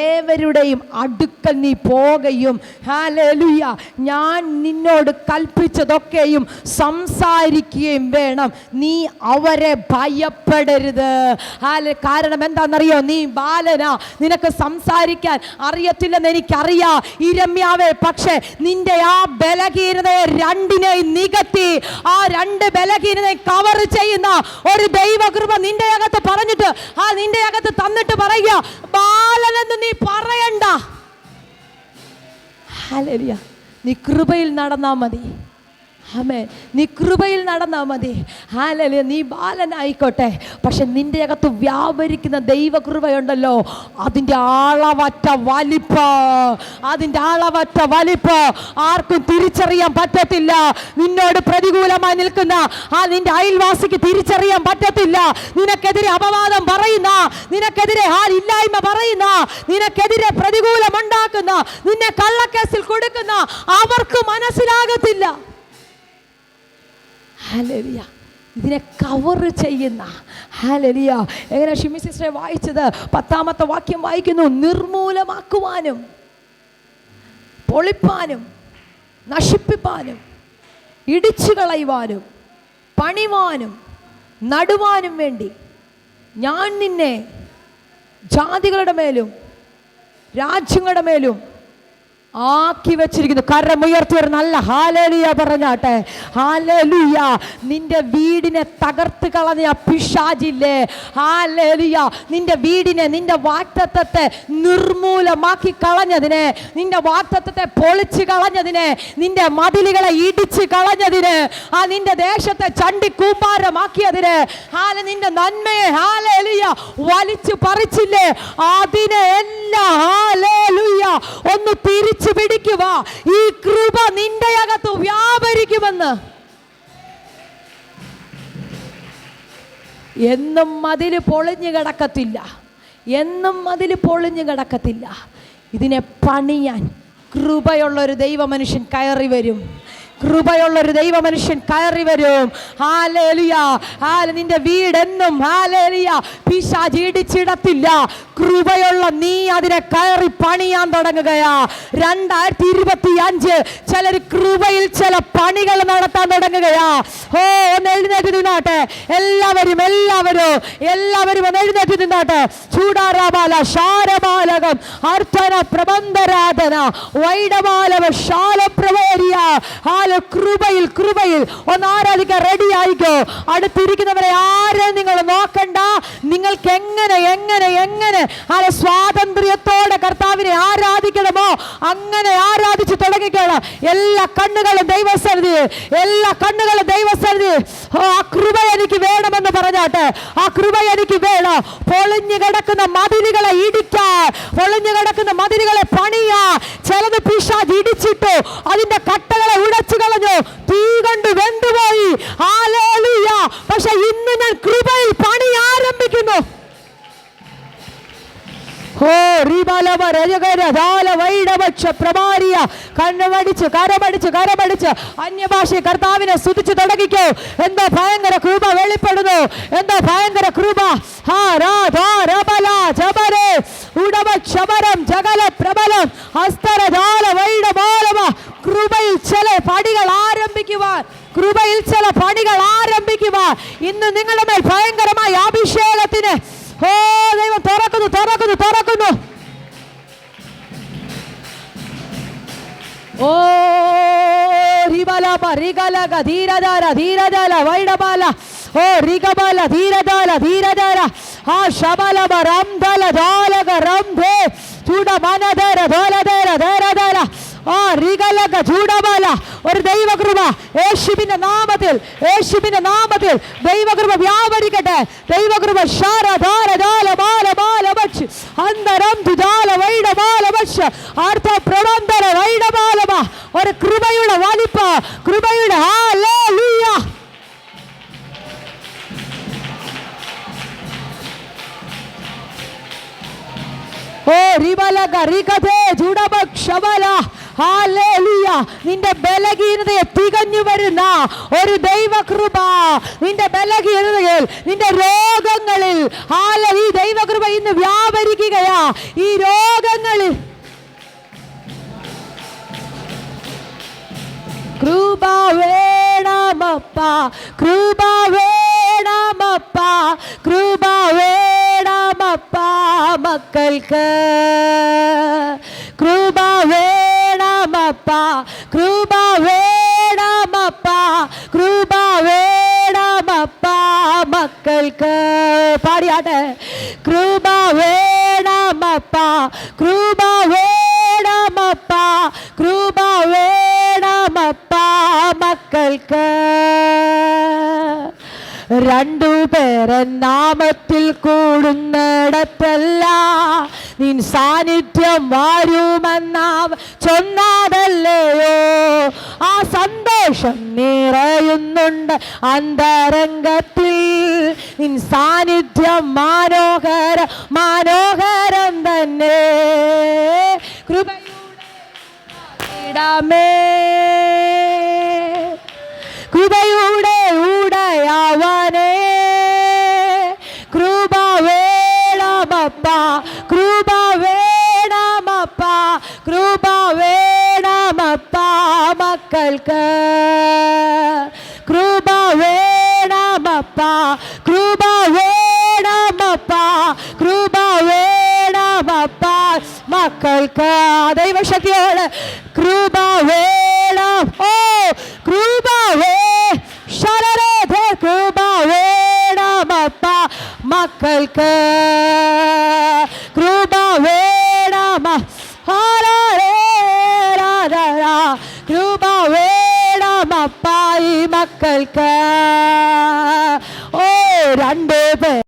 A: ഏവരുടെയും അടുക്കൽ നീ പോകുകയും ഹല്ലേലൂയ ഞാൻ നിന്നോട് കൽപ്പിച്ചതൊക്കെയും സംസാരിക്കുകയും വേണം. നീ അവരെ ഭയപ്പെടരുത്. കാരണം എന്താണെന്നറിയോ? നീ ബാലനാ, നിനക്ക് സംസാരിക്കാൻ അറിയത്തില്ലെന്ന് എനിക്കറിയാം ഇരമ്യാവേ. പക്ഷേ നിന്റെ ആ ബലഹീനതയെ രണ്ടിനെയും നികത്തി ആ രണ്ട് ബലഹീനതയെ കവർ ചെയ്യുന്ന ഒരു ദൈവകൃപ നിന്റെ അകത്ത് പറഞ്ഞിട്ട് നിന്റെ അകത്ത് തന്നിട്ട് പറയുക, ബാലനെന്ന് നീ പറയണ്ട. ഹല്ലേലൂയ. നീ കൃപയിൽ നടന്നാ മതി. ആമേൻ. നീ കൃപയിൽ നടന്നാൽ മതി. ഹല്ലേലൂയ. നീ ബാലനായിക്കോട്ടെ, പക്ഷെ നിന്റെ അകത്ത് വ്യാപരിക്കുന്ന ദൈവകൃപയുണ്ടല്ലോ, അതിൻ്റെ അളവറ്റ വലിപ്പം ആർക്കും തിരിച്ചറിയാൻ പറ്റത്തില്ല. നിന്നോട് പ്രതികൂലമായി നിൽക്കുന്ന നിന്റെ അയൽവാസിക്ക് തിരിച്ചറിയാൻ പറ്റത്തില്ല. നിനക്കെതിരെ അപവാദം പറയുന്ന, നിനക്കെതിരെ ഇല്ലായ്മ പറയുന്ന, നിനക്കെതിരെ പ്രതികൂലമുണ്ടാക്കുന്ന, നിന്നെ കള്ളക്കേസിൽ കൊടുക്കുന്ന അവർക്ക് മനസ്സിലാകത്തില്ല. ഹല്ലേലൂയ. ഇതിനെ കവർ ചെയ്യുന്ന ഹല്ലേലൂയ. എങ്ങനെ ഷിമി സിസ്റ്ററെ വായിച്ചത്? 10ാമത്തെ വാക്യം വായിക്കുന്നു. നിർമൂലമാക്കുവാനും പൊളിപ്പാനും നശിപ്പിപ്പാനും ഇടിച്ചു കളയുവാനും പണിവാനും നടുവാനും വേണ്ടി ഞാൻ നിന്നെ ജാതികളുടെ മേലും രാജ്യങ്ങളുടെ മേലും ആക്കി വെച്ചിരിക്കുന്നു. കരമുയർത്തി ഒരു നല്ല ഹല്ലേലൂയ പറഞ്ഞാട്ടെ. ഹല്ലേലൂയ. നിന്റെ വീടിനെ തകർത്ത് കളഞ്ഞ പിശാചില്ലേ, ഹല്ലേലൂയ, നിന്റെ വീടിനെ, നിന്റെ വാഗ്ദത്തത്തെ നിർമൂലമാക്കി കളഞ്ഞതിനെ, നിന്റെ വാഗ്ദത്തത്തെ പൊളിച്ചു കളഞ്ഞതിനെ, നിന്റെ മതിലുകളെ ഇടിച്ച് കളഞ്ഞതിന്, നിന്റെ ദേശത്തെ ചണ്ടിക്കൂമ്പാരമാക്കിയതിന്, നിന്റെ നന്മയെ ഹല്ലേലൂയ വലിച്ചു പറിച്ചില്ലേ, അതിനെ എല്ലാം ഹല്ലേലൂയ ഒന്ന് തിരിച്ചു പിടിക്കുക. ഈ കൃപ നിന്റെ അകത്ത് വ്യാപരിക്കുമെന്ന്. എന്നും മതില് പൊളിഞ്ഞു കിടക്കത്തില്ല, എന്നും മതില് പൊളിഞ്ഞു കിടക്കത്തില്ല. ഇതിനെ പണിയാൻ കൃപയുള്ളൊരു ദൈവ മനുഷ്യൻ കയറി വരും. കൃപയുള്ളൊരു ദൈവ മനുഷ്യൻ കയറി വരും. ഹല്ലേലൂയ. നിന്റെ വീടെന്നും ഹല്ലേലൂയ പിശാച് ഇടിച്ചിടത്തില്ല. കൃപയുള്ള നീ അതിനെ കയറി പണിയാൻ തുടങ്ങുകയാ. 2025 ചിലർ കൃപയിൽ ചില പണികൾ നടത്താൻ തുടങ്ങുകയാ. ഒന്ന് എഴുന്നേറ്റ് നിന്നാട്ടെ എല്ലാവരും ഒന്ന് എഴുന്നേറ്റ് നിന്നാട്ടെ. ചൂടാരാബാല ശാരബാലകം അർത്ഥന പ്രബന്ധരാധന വൈഡബാലവ ശാലപ്രവേരിയ. കൃപയിൽ ഒന്ന് ആരാധിക്കാൻ റെഡി ആയിക്കോ. അടുത്തിരിക്കുന്നവരെ ആരെ നിങ്ങൾ നോക്കണ്ട. നിങ്ങൾക്ക് എങ്ങനെ സ്വാതന്ത്ര്യത്തോടെ കർത്താവിനെ ആരാധിക്കണമോ അങ്ങനെ ആരാധിച്ചു തുടങ്ങിക്കണം. എല്ലാ കണ്ണുകളും ദൈവസന്നിധി. ആ കൃപ എനിക്ക് വേണമെന്ന് പറഞ്ഞാട്ടെ. ആ കൃപ എനിക്ക് വേണം. പൊളിഞ്ഞു കിടക്കുന്ന മതിലുകളെ ഇടിക്കാൻ, പൊളിഞ്ഞു കിടക്കുന്ന മതിലുകളെ പണിയാ. ചിലത് പിശാച് ഇടിച്ചിട്ടു, അതിന്റെ കട്ടകളെ ഉടച്ചു കളഞ്ഞു, തീ കൊണ്ട് വെന്തുപോയി. ഹല്ലേലൂയ. പക്ഷെ ഇന്ന് ഞാൻ കൃപയിൽ പണി ആരംഭിക്കുന്നു. കരമടിച്ച് അന്യഭാഷ കർത്താവിനെ സ്തുതിച്ചു തുടങ്ങിക്കോ. എന്തോ ഭയങ്കര കൃപ വെളിപ്പെടുന്നു. എന്തോ ഭയങ്കര കൃപ. കൃപയിൽ ചില പണികൾ ആരംഭിക്കുവാൻ ഇന്ന് നിങ്ങളുടെ മേൽ ഭയങ്കരമായ അഭിഷേകത്തിന് ദൈവം തുറക്കുന്നു. ഓ ശബല പരികല ധീരധര ധീരധര വൈഡബല ഓ റിഗബല ധീരധര ധീരധര ആ ശബല റംധല ധാലക റംധേ ചൂട മനധര ധോലധര ധരധര ആ റിഗലക ചൂടബല ഒരു ദൈവകൃപ യേശുവിന്റെ നാമത്തിൽ യേശുവിന്റെ നാമത്തിൽ ദൈവകൃപ വ്യാപരിക്കട്ടെ. ദൈവകൃപ ശാരധാരധാലബാലബാലബച്ച് അന്തരം ദുദാല വൈഡബാലബച്ച് അർത്ഥ പ്രബന്ധന വൈഡബാലബ ഒരു കൃപയുടെ വലിപ്പ കൃപയുടെ ഹല്ലേലൂയ. ഓ റിബലക റികതേ ജുഡബക് ശബല ഹല്ലേലൂയ. നിന്റെ ബലഹീനതയെ തികഞ്ഞു വരുന്ന ഒരു ദൈവകൃപ നിന്റെ ബലഹീനതയിൽ നിന്റെ രോഗങ്ങളിൽ ഈ ദൈവകൃപ ഇന്ന് വ്യാപരിക്കുകയാ. ഈ രോഗങ്ങളിൽ കൃപ വേണമപ്പ കൃപ വേണമപ്പ കൃപ വേണമപ്പ മക്കൾക്ക് കൃപ വേണമപ്പ കൃപ വേണമപ്പ കൃപ വേണമപ്പ മക്കൾക്ക്. പാടിയാട്ടെ. കൃപ വേണമപ്പ കൃപ വേണമപ്പ കൃപ വേണമപ്പ മക്കൾക്ക്. രണ്ടുപേരെ നാമത്തിൽ കൂടുന്നിടത്തല്ല നിൻ സാന്നിധ്യം വരുമെന്നാം ചൊന്നാതല്ലയോ. ആ സന്തോഷം നിറയുന്നുണ്ട് അന്തരംഗത്തിൽ. നിൻ സാന്നിധ്യം മനോഹരം മനോഹരം തന്നെ. കൃപയുടെ കൃപയുടെ ഉടയവനേ കൃപ വേണമപ്പ കൃപ വേണമപ്പ കൃപ വേണമപ്പ മക്കൾക്ക്. കൃപ വേണമപ്പ കൃപ വേണമപ്പ കൃപ വേണമപ്പ മക്കൾക്ക്. ദൈവശക്തിയോട് കൃപ വേണം. ഓ കൃപ കൃപ വേണമപ്പ മക്കൾക്ക്. കൃപ വേണമ കൃപ വേണമപ്പ ഈ മക്കൾക്ക്. ഓ രണ്ടു പേർ